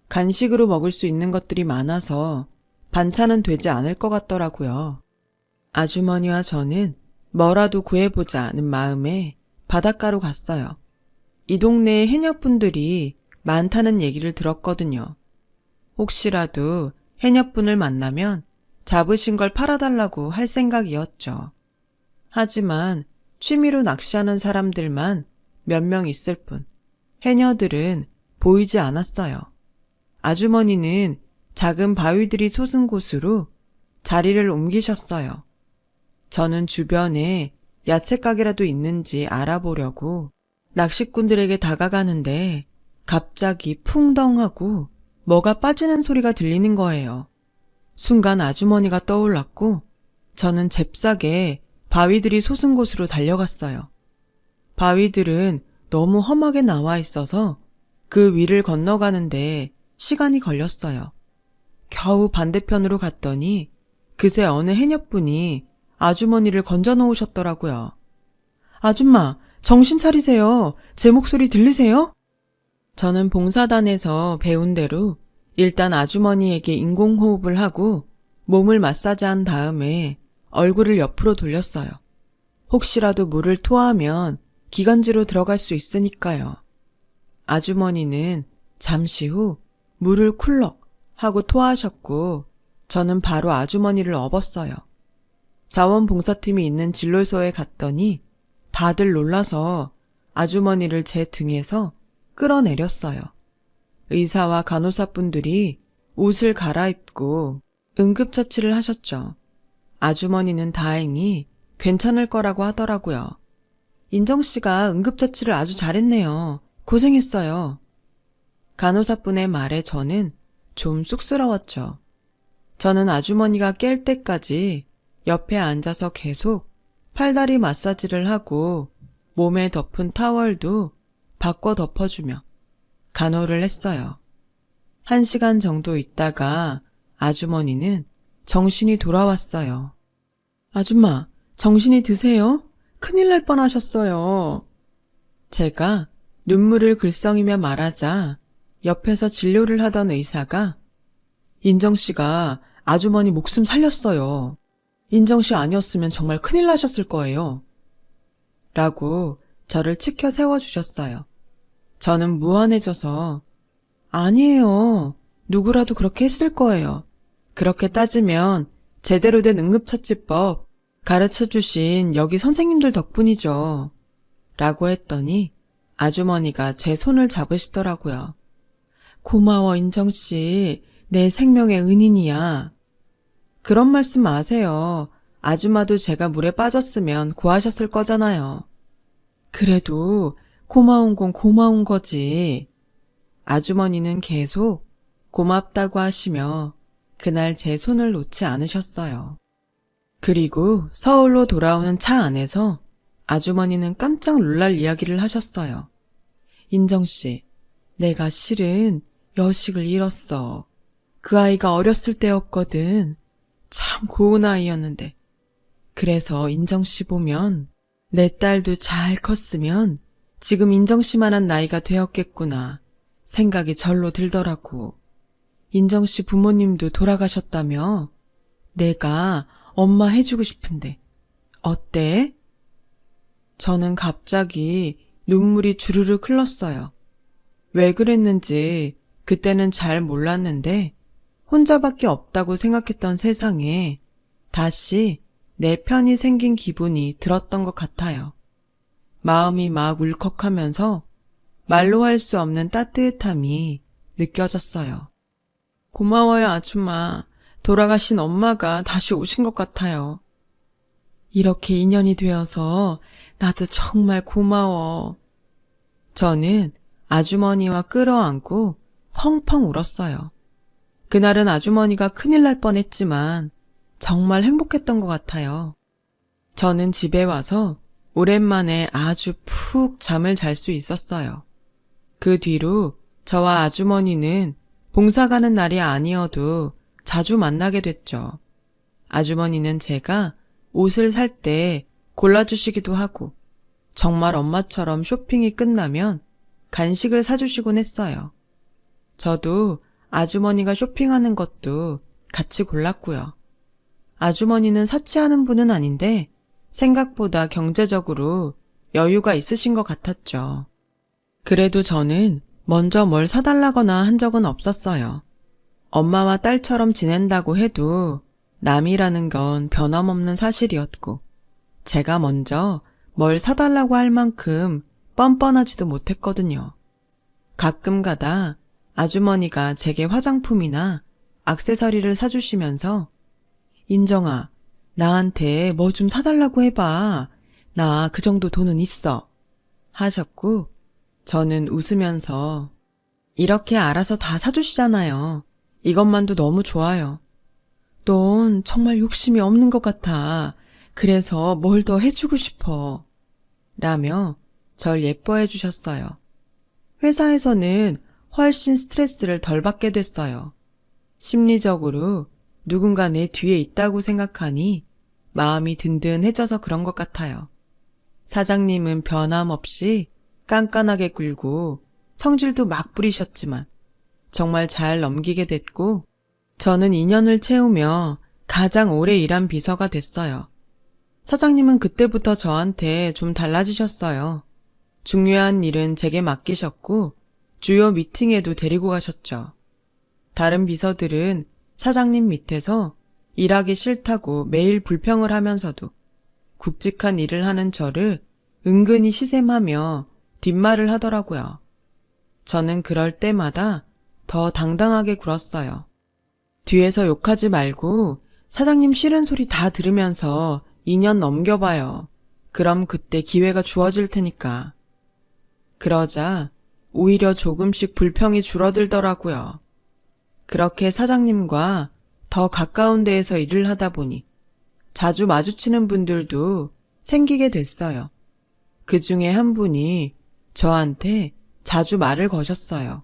간식으로 먹을 수 있는 것들이 많아서 반찬은 되지 않을 것 같더라고요. 아주머니와 저는 뭐라도 구해보자는 마음에 바닷가로 갔어요. 이 동네에 해녀분들이 많다는 얘기를 들었거든요. 혹시라도 해녀분을 만나면 잡으신 걸 팔아달라고 할 생각이었죠. 하지만 취미로 낚시하는 사람들만 몇 명 있을 뿐 해녀들은 보이지 않았어요. 아주머니는 작은 바위들이 솟은 곳으로 자리를 옮기셨어요. 저는 주변에 야채 가게라도 있는지 알아보려고 낚시꾼들에게 다가가는데 갑자기 풍덩하고 뭐가 빠지는 소리가 들리는 거예요. 순간 아주머니가 떠올랐고 저는 잽싸게 바위들이 솟은 곳으로 달려갔어요. 바위들은 너무 험하게 나와 있어서 그 위를 건너가는데 시간이 걸렸어요. 겨우 반대편으로 갔더니 그새 어느 해녀분이 아주머니를 건져 놓으셨더라고요. 아줌마, 정신 차리세요. 제 목소리 들리세요? 저는 봉사단에서 배운 대로 일단 아주머니에게 인공호흡을 하고 몸을 마사지한 다음에 얼굴을 옆으로 돌렸어요. 혹시라도 물을 토하면 기관지로 들어갈 수 있으니까요. 아주머니는 잠시 후 물을 쿨럭 하고 토하셨고 저는 바로 아주머니를 업었어요. 자원봉사팀이 있는 진료소에 갔더니 다들 놀라서 아주머니를 제 등에서 끌어내렸어요. 의사와 간호사분들이 옷을 갈아입고 응급처치를 하셨죠. 아주머니는 다행히 괜찮을 거라고 하더라고요. 인정씨가 응급처치를 아주 잘했네요. 고생했어요. 간호사분의 말에 저는 좀 쑥스러웠죠. 저는 아주머니가 깰 때까지 옆에 앉아서 계속 팔다리 마사지를 하고 몸에 덮은 타월도 바꿔 덮어주며 간호를 했어요. 1시간 정도 있다가 아주머니는 정신이 돌아왔어요. 아줌마, 정신이 드세요? 큰일 날 뻔하셨어요. 제가 눈물을 글썽이며 말하자 옆에서 진료를 하던 의사가 인정씨가 아주머니 목숨 살렸어요. 인정씨 아니었으면 정말 큰일 나셨을 거예요. 라고 저를 치켜 세워주셨어요. 저는 무안해져서 아니에요. 누구라도 그렇게 했을 거예요. 그렇게 따지면 제대로 된 응급처치법 가르쳐주신 여기 선생님들 덕분이죠. 라고 했더니 아주머니가 제 손을 잡으시더라고요. 고마워 인정씨. 내 생명의 은인이야. 그런 말씀 마세요. 아줌마도 제가 물에 빠졌으면 구하셨을 거잖아요. 그래도 고마운 건 고마운 거지. 아주머니는 계속 고맙다고 하시며 그날 제 손을 놓지 않으셨어요. 그리고 서울로 돌아오는 차 안에서 아주머니는 깜짝 놀랄 이야기를 하셨어요. 인정씨, 내가 실은 여식을 잃었어. 그 아이가 어렸을 때였거든. 참 고운 아이였는데. 그래서 인정씨 보면 내 딸도 잘 컸으면 지금 인정씨만한 나이가 되었겠구나 생각이 절로 들더라고. 인정씨 부모님도 돌아가셨다며? 내가 엄마 해주고 싶은데 어때? 저는 갑자기 눈물이 주르륵 흘렀어요. 왜 그랬는지 그때는 잘 몰랐는데 혼자밖에 없다고 생각했던 세상에 다시 내 편이 생긴 기분이 들었던 것 같아요. 마음이 막 울컥하면서 말로 할 수 없는 따뜻함이 느껴졌어요. 고마워요, 아줌마. 돌아가신 엄마가 다시 오신 것 같아요. 이렇게 인연이 되어서 나도 정말 고마워. 저는 아주머니와 끌어안고 펑펑 울었어요. 그날은 아주머니가 큰일 날 뻔했지만 정말 행복했던 것 같아요. 저는 집에 와서 오랜만에 아주 푹 잠을 잘 수 있었어요. 그 뒤로 저와 아주머니는 봉사 가는 날이 아니어도 자주 만나게 됐죠. 아주머니는 제가 옷을 살 때 골라주시기도 하고 정말 엄마처럼 쇼핑이 끝나면 간식을 사주시곤 했어요. 저도 아주머니가 쇼핑하는 것도 같이 골랐고요. 아주머니는 사치하는 분은 아닌데 생각보다 경제적으로 여유가 있으신 것 같았죠. 그래도 저는 먼저 뭘 사달라거나 한 적은 없었어요. 엄마와 딸처럼 지낸다고 해도 남이라는 건 변함없는 사실이었고, 제가 먼저 뭘 사달라고 할 만큼 뻔뻔하지도 못했거든요. 가끔 가다 아주머니가 제게 화장품이나 액세서리를 사주시면서 인정아, 나한테 뭐 좀 사달라고 해봐. 나 그 정도 돈은 있어. 하셨고, 저는 웃으면서 이렇게 알아서 다 사주시잖아요. 이것만도 너무 좋아요. 넌 정말 욕심이 없는 것 같아. 그래서 뭘 더 해주고 싶어. 라며 절 예뻐해 주셨어요. 회사에서는 훨씬 스트레스를 덜 받게 됐어요. 심리적으로 누군가 내 뒤에 있다고 생각하니 마음이 든든해져서 그런 것 같아요. 사장님은 변함없이 깐깐하게 굴고 성질도 막 부리셨지만 정말 잘 넘기게 됐고, 저는 2년을 채우며 가장 오래 일한 비서가 됐어요. 사장님은 그때부터 저한테 좀 달라지셨어요. 중요한 일은 제게 맡기셨고 주요 미팅에도 데리고 가셨죠. 다른 비서들은 사장님 밑에서 일하기 싫다고 매일 불평을 하면서도 굵직한 일을 하는 저를 은근히 시샘하며 뒷말을 하더라고요. 저는 그럴 때마다 더 당당하게 굴었어요. 뒤에서 욕하지 말고 사장님 싫은 소리 다 들으면서 2년 넘겨봐요. 그럼 그때 기회가 주어질 테니까. 그러자 오히려 조금씩 불평이 줄어들더라고요. 그렇게 사장님과 더 가까운 데에서 일을 하다 보니 자주 마주치는 분들도 생기게 됐어요. 그 중에 한 분이 저한테 자주 말을 거셨어요.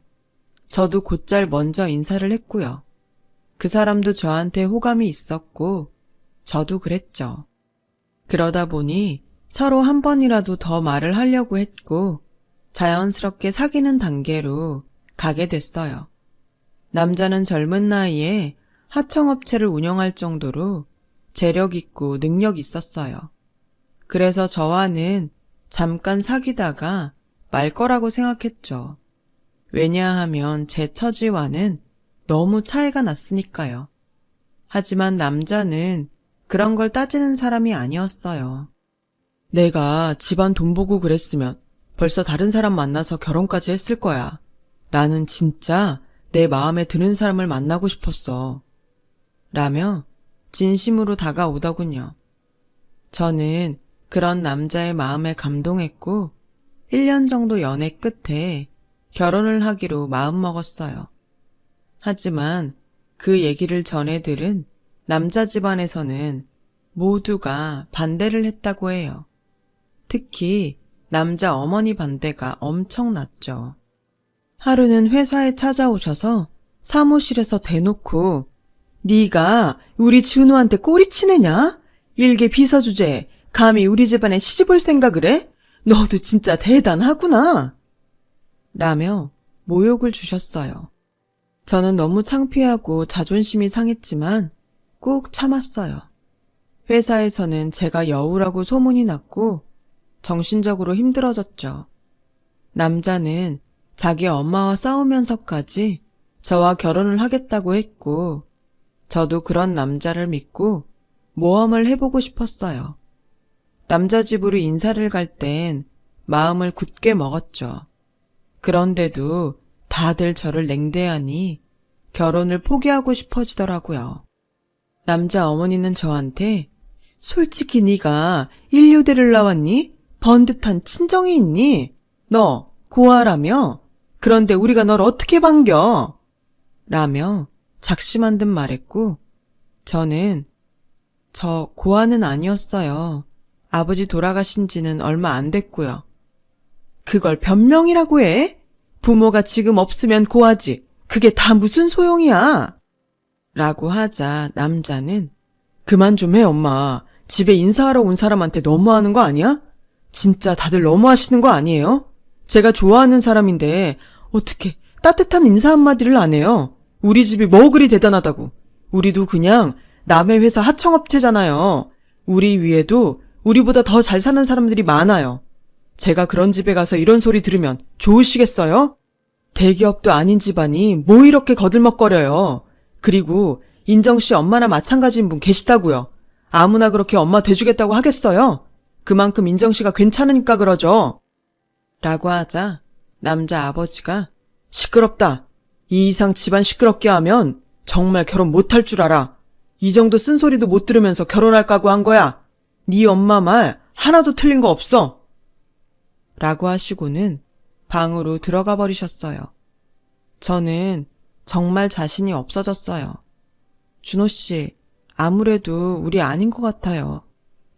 저도 곧잘 먼저 인사를 했고요. 그 사람도 저한테 호감이 있었고 저도 그랬죠. 그러다 보니 서로 한 번이라도 더 말을 하려고 했고 자연스럽게 사귀는 단계로 가게 됐어요. 남자는 젊은 나이에 하청업체를 운영할 정도로 재력 있고 능력 있었어요. 그래서 저와는 잠깐 사귀다가 말 거라고 생각했죠. 왜냐하면 제 처지와는 너무 차이가 났으니까요. 하지만 남자는 그런 걸 따지는 사람이 아니었어요. 내가 집안 돈 보고 그랬으면 벌써 다른 사람 만나서 결혼까지 했을 거야. 나는 진짜 내 마음에 드는 사람을 만나고 싶었어. 라며 진심으로 다가오더군요. 저는 그런 남자의 마음에 감동했고 1년 정도 연애 끝에 결혼을 하기로 마음먹었어요. 하지만 그 얘기를 전해 들은 남자 집안에서는 모두가 반대를 했다고 해요. 특히 남자 어머니 반대가 엄청났죠. 하루는 회사에 찾아오셔서 사무실에서 대놓고 네가 우리 준우한테 꼬리치느냐? 일개 비서 주제에 감히 우리 집안에 시집올 생각을 해? 너도 진짜 대단하구나. 라며 모욕을 주셨어요. 저는 너무 창피하고 자존심이 상했지만 꾹 참았어요. 회사에서는 제가 여우라고 소문이 났고 정신적으로 힘들어졌죠. 남자는 자기 엄마와 싸우면서까지 저와 결혼을 하겠다고 했고 저도 그런 남자를 믿고 모험을 해보고 싶었어요. 남자 집으로 인사를 갈 땐 마음을 굳게 먹었죠. 그런데도 다들 저를 냉대하니 결혼을 포기하고 싶어지더라고요. 남자 어머니는 저한테 솔직히 네가 인류대를 나왔니? 번듯한 친정이 있니? 너 고아라며? 그런데 우리가 널 어떻게 반겨? 라며 작심한 듯 말했고 저는 저 고아는 아니었어요. 아버지 돌아가신 지는 얼마 안 됐고요. 그걸 변명이라고 해? 부모가 지금 없으면 고아지. 그게 다 무슨 소용이야? 라고 하자 남자는 그만 좀 해 엄마. 집에 인사하러 온 사람한테 너무하는 거 아니야? 진짜 다들 너무하시는 거 아니에요? 제가 좋아하는 사람인데 어떻게 따뜻한 인사 한마디를 안 해요? 우리 집이 뭐 그리 대단하다고. 우리도 그냥 남의 회사 하청업체잖아요. 우리 위에도 우리보다 더 잘 사는 사람들이 많아요. 제가 그런 집에 가서 이런 소리 들으면 좋으시겠어요? 대기업도 아닌 집안이 뭐 이렇게 거들먹거려요. 그리고 인정씨 엄마나 마찬가지인 분 계시다고요. 아무나 그렇게 엄마 돼주겠다고 하겠어요? 그만큼 인정씨가 괜찮으니까 그러죠. 라고 하자 남자 아버지가 시끄럽다. 이 이상 집안 시끄럽게 하면 정말 결혼 못할 줄 알아. 이 정도 쓴소리도 못 들으면서 결혼할 각오 한 거야. 네 엄마 말 하나도 틀린 거 없어. 라고 하시고는 방으로 들어가 버리셨어요. 저는 정말 자신이 없어졌어요. 준호 씨, 아무래도 우리 아닌 것 같아요.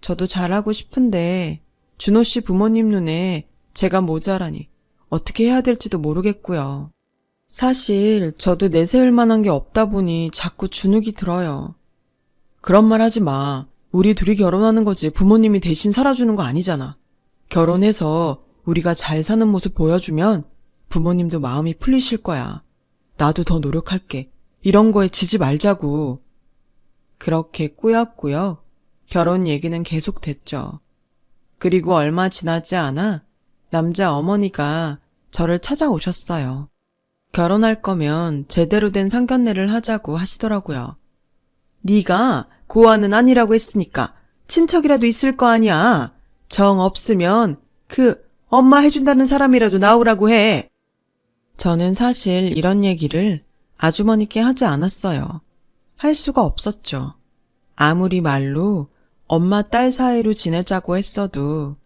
저도 잘하고 싶은데 준호 씨 부모님 눈에 제가 모자라니 어떻게 해야 될지도 모르겠고요. 사실 저도 내세울 만한 게 없다 보니 자꾸 주눅이 들어요. 그런 말 하지 마. 우리 둘이 결혼하는 거지 부모님이 대신 살아주는 거 아니잖아. 결혼해서 우리가 잘 사는 모습 보여주면 부모님도 마음이 풀리실 거야. 나도 더 노력할게. 이런 거에 지지 말자고. 그렇게 꾸역꾸역 결혼 얘기는 계속됐죠. 그리고 얼마 지나지 않아 남자 어머니가 저를 찾아오셨어요. 결혼할 거면 제대로 된 상견례를 하자고 하시더라고요. 네가 고아는 아니라고 했으니까 친척이라도 있을 거 아니야. 정 없으면 그 엄마 해준다는 사람이라도 나오라고 해. 저는 사실 이런 얘기를 아주머니께 하지 않았어요. 할 수가 없었죠. 아무리 말로 엄마 딸 사이로 지내자고 했어도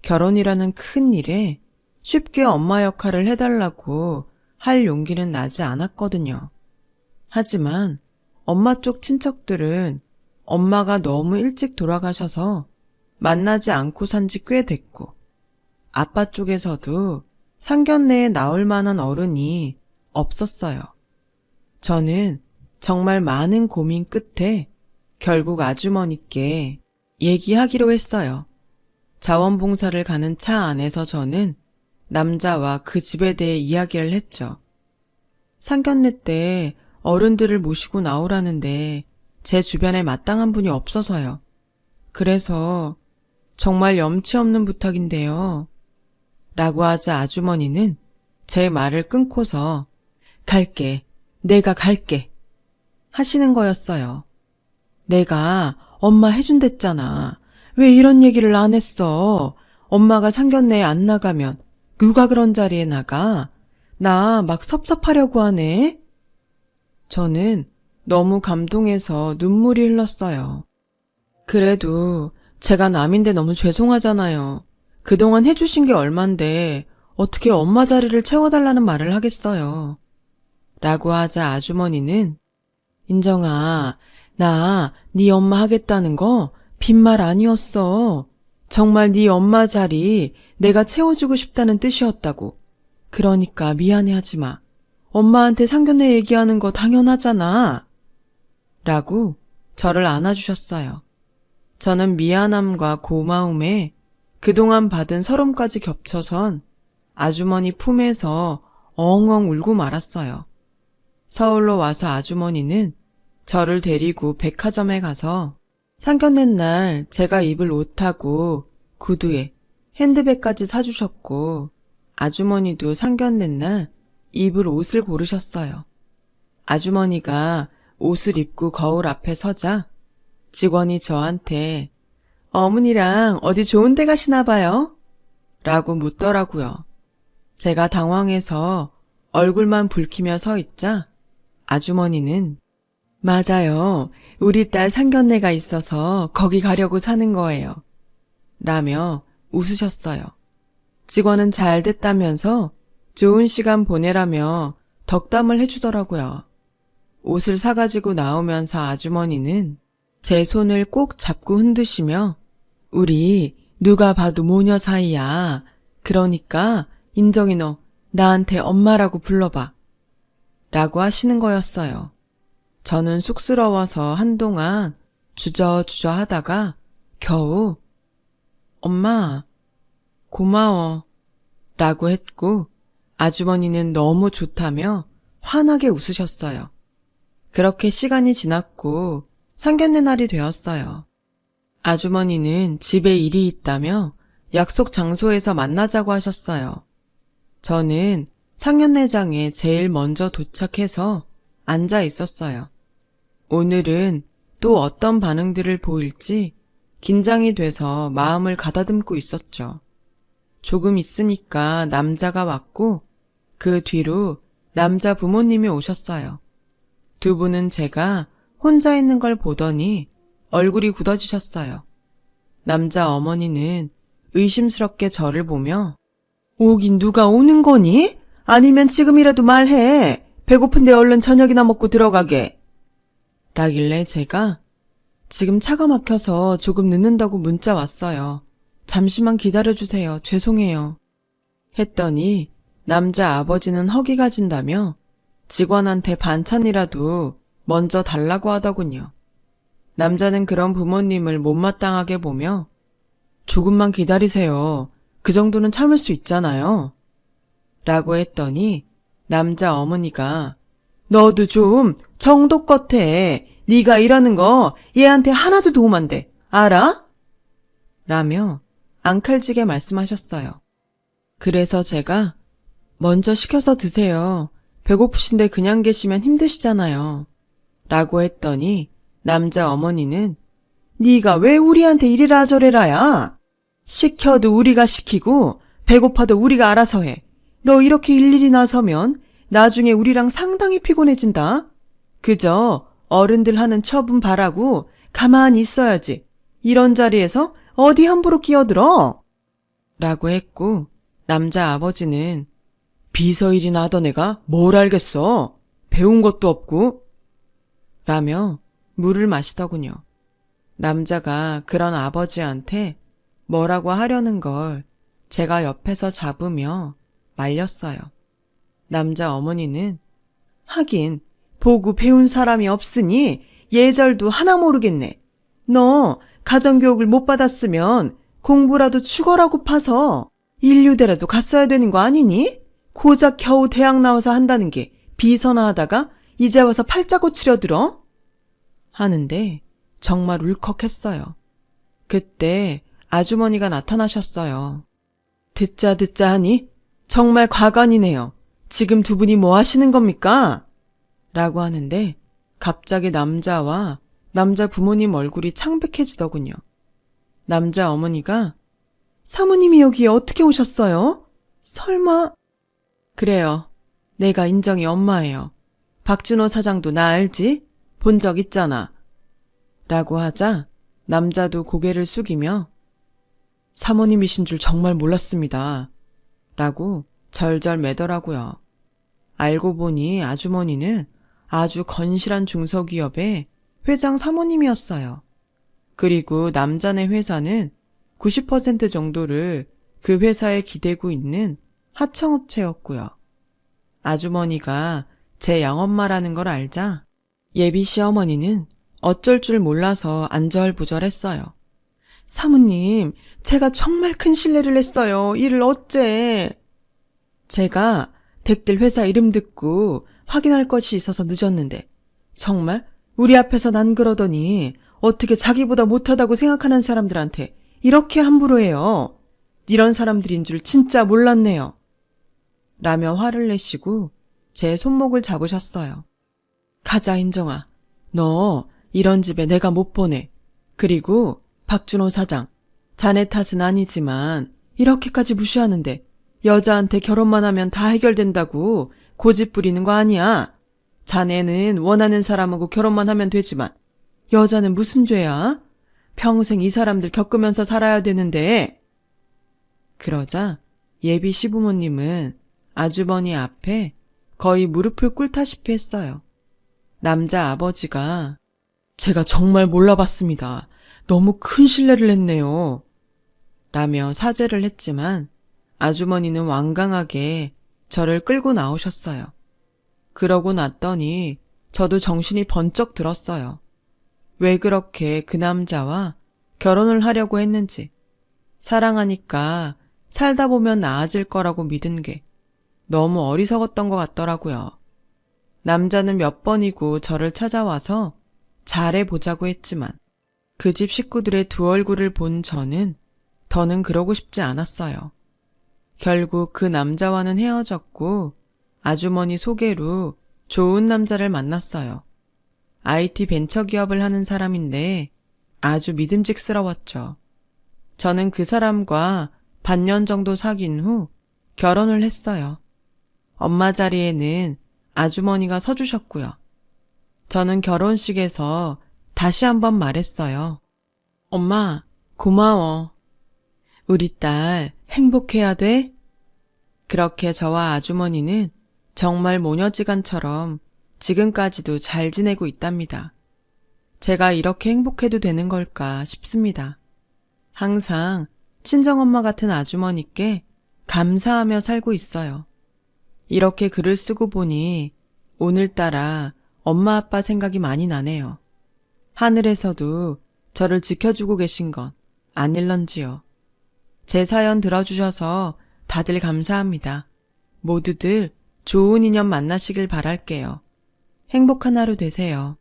결혼이라는 큰 일에 쉽게 엄마 역할을 해달라고 할 용기는 나지 않았거든요. 하지만 엄마 쪽 친척들은 엄마가 너무 일찍 돌아가셔서 만나지 않고 산 지 꽤 됐고, 아빠 쪽에서도 상견례에 나올 만한 어른이 없었어요. 저는 정말 많은 고민 끝에 결국 아주머니께 얘기하기로 했어요. 자원봉사를 가는 차 안에서 저는 남자와 그 집에 대해 이야기를 했죠. 상견례 때 어른들을 모시고 나오라는데 제 주변에 마땅한 분이 없어서요. 그래서 정말 염치 없는 부탁인데요. 라고 하자 아주머니는 제 말을 끊고서 갈게, 내가 갈게 하시는 거였어요. 내가 엄마 해준댔잖아. 왜 이런 얘기를 안 했어? 엄마가 상견례에 안 나가면 누가 그런 자리에 나가? 나 막 섭섭하려고 하네? 저는 너무 감동해서 눈물이 흘렀어요. 그래도 제가 남인데 너무 죄송하잖아요. 그동안 해주신 게 얼만데 어떻게 엄마 자리를 채워달라는 말을 하겠어요. 라고 하자 아주머니는 인정아, 나 네 엄마 하겠다는 거 빈말 아니었어. 정말 네 엄마 자리 내가 채워주고 싶다는 뜻이었다고. 그러니까 미안해하지 마. 엄마한테 상견례 얘기하는 거 당연하잖아. 라고 저를 안아주셨어요. 저는 미안함과 고마움에 그동안 받은 서름까지 겹쳐선 아주머니 품에서 엉엉 울고 말았어요. 서울로 와서 아주머니는 저를 데리고 백화점에 가서 상견례 날 제가 입을 옷하고 구두에 핸드백까지 사주셨고 아주머니도 상견례 날 입을 옷을 고르셨어요. 아주머니가 옷을 입고 거울 앞에 서자 직원이 저한테 어머니랑 어디 좋은 데 가시나 봐요? 라고 묻더라고요. 제가 당황해서 얼굴만 붉히며 서 있자 아주머니는 맞아요. 우리 딸 상견례가 있어서 거기 가려고 사는 거예요. 라며 웃으셨어요. 직원은 잘 됐다면서 좋은 시간 보내라며 덕담을 해주더라고요. 옷을 사가지고 나오면서 아주머니는 제 손을 꼭 잡고 흔드시며 우리 누가 봐도 모녀 사이야. 그러니까 인정이 너 나한테 엄마라고 불러봐. 라고 하시는 거였어요. 저는 쑥스러워서 한동안 주저주저 하다가 겨우 엄마 고마워 라고 했고 아주머니는 너무 좋다며 환하게 웃으셨어요. 그렇게 시간이 지났고 상견례 날이 되었어요. 아주머니는 집에 일이 있다며 약속 장소에서 만나자고 하셨어요. 저는 상견례장에 제일 먼저 도착해서 앉아 있었어요. 오늘은 또 어떤 반응들을 보일지 긴장이 돼서 마음을 가다듬고 있었죠. 조금 있으니까 남자가 왔고 그 뒤로 남자 부모님이 오셨어요. 두 분은 제가 혼자 있는 걸 보더니 얼굴이 굳어지셨어요. 남자 어머니는 의심스럽게 저를 보며 오긴 누가 오는 거니? 아니면 지금이라도 말해. 배고픈데 얼른 저녁이나 먹고 들어가게. 라길래 제가 지금 차가 막혀서 조금 늦는다고 문자 왔어요. 잠시만 기다려주세요. 죄송해요. 했더니 남자 아버지는 허기가 진다며 직원한테 반찬이라도 먼저 달라고 하더군요. 남자는 그런 부모님을 못마땅하게 보며 조금만 기다리세요. 그 정도는 참을 수 있잖아요. 라고 했더니 남자 어머니가 너도 좀 정도껏 해. 네가 이러는 거 얘한테 하나도 도움 안 돼. 알아? 라며 앙칼지게 말씀하셨어요. 그래서 제가 먼저 시켜서 드세요. 배고프신데 그냥 계시면 힘드시잖아요. 라고 했더니 남자 어머니는 네가 왜 우리한테 이래라 저래라야? 시켜도 우리가 시키고 배고파도 우리가 알아서 해. 너 이렇게 일일이 나서면 나중에 우리랑 상당히 피곤해진다. 그저 어른들 하는 처분 바라고 가만히 있어야지. 이런 자리에서 어디 함부로 끼어들어? 라고 했고 남자 아버지는 비서일이나 하던 애가 뭘 알겠어. 배운 것도 없고. 라며 물을 마시더군요. 남자가 그런 아버지한테 뭐라고 하려는 걸 제가 옆에서 잡으며 말렸어요. 남자 어머니는 하긴 보고 배운 사람이 없으니 예절도 하나 모르겠네. 너 가정교육을 못 받았으면 공부라도 죽어라고 파서 인류대라도 갔어야 되는 거 아니니? 고작 겨우 대학 나와서 한다는 게 비서나 하다가 이제 와서 팔자 고치려 들어? 하는데 정말 울컥했어요. 그때 아주머니가 나타나셨어요. 듣자 하니 정말 과관이네요. 지금 두 분이 뭐 하시는 겁니까? 라고 하는데 갑자기 남자와 남자 부모님 얼굴이 창백해지더군요. 남자 어머니가 사모님이 여기에 어떻게 오셨어요? 설마... 그래요. 내가 인정이 엄마예요. 박준호 사장도 나 알지? 본 적 있잖아. 라고 하자 남자도 고개를 숙이며 사모님이신 줄 정말 몰랐습니다. 라고 절절 매더라고요. 알고 보니 아주머니는 아주 건실한 중소기업의 회장 사모님이었어요. 그리고 남자네 회사는 90% 정도를 그 회사에 기대고 있는 하청업체였고요. 아주머니가 제 양엄마라는 걸 알자 예비 시어머니는 어쩔 줄 몰라서 안절부절했어요. 사모님, 제가 정말 큰 실례를 했어요. 이를 어째... 제가 댁들 회사 이름 듣고 확인할 것이 있어서 늦었는데 정말 우리 앞에서 난 그러더니 어떻게 자기보다 못하다고 생각하는 사람들한테 이렇게 함부로 해요. 이런 사람들인 줄 진짜 몰랐네요. 라며 화를 내시고 제 손목을 잡으셨어요. 가자 인정아. 너 이런 집에 내가 못 보내. 그리고 박준호 사장, 자네 탓은 아니지만 이렇게까지 무시하는데 여자한테 결혼만 하면 다 해결된다고 고집 부리는 거 아니야. 자네는 원하는 사람하고 결혼만 하면 되지만 여자는 무슨 죄야? 평생 이 사람들 겪으면서 살아야 되는데. 그러자 예비 시부모님은 아주머니 앞에 거의 무릎을 꿇다시피 했어요. 남자 아버지가 제가 정말 몰라봤습니다. 너무 큰 실례를 했네요. 라며 사죄를 했지만 아주머니는 완강하게 저를 끌고 나오셨어요. 그러고 났더니 저도 정신이 번쩍 들었어요. 왜 그렇게 그 남자와 결혼을 하려고 했는지, 사랑하니까 살다 보면 나아질 거라고 믿은 게 너무 어리석었던 것 같더라고요. 남자는 몇 번이고 저를 찾아와서 잘해보자고 했지만 그 집 식구들의 두 얼굴을 본 저는 더는 그러고 싶지 않았어요. 결국 그 남자와는 헤어졌고 아주머니 소개로 좋은 남자를 만났어요. IT 벤처기업을 하는 사람인데 아주 믿음직스러웠죠. 저는 그 사람과 반년 정도 사귄 후 결혼을 했어요. 엄마 자리에는 아주머니가 서주셨고요. 저는 결혼식에서 다시 한번 말했어요. 엄마, 고마워. 우리 딸 행복해야 돼? 그렇게 저와 아주머니는 정말 모녀지간처럼 지금까지도 잘 지내고 있답니다. 제가 이렇게 행복해도 되는 걸까 싶습니다. 항상 친정엄마 같은 아주머니께 감사하며 살고 있어요. 이렇게 글을 쓰고 보니 오늘따라 엄마 아빠 생각이 많이 나네요. 하늘에서도 저를 지켜주고 계신 건 아닐런지요. 제 사연 들어주셔서 다들 감사합니다. 모두들 좋은 인연 만나시길 바랄게요. 행복한 하루 되세요.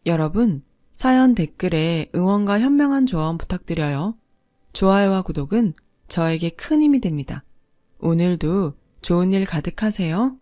여러분, 사연 댓글에 응원과 현명한 조언 부탁드려요. 좋아요와 구독은 저에게 큰 힘이 됩니다. 오늘도 좋은 일 가득하세요.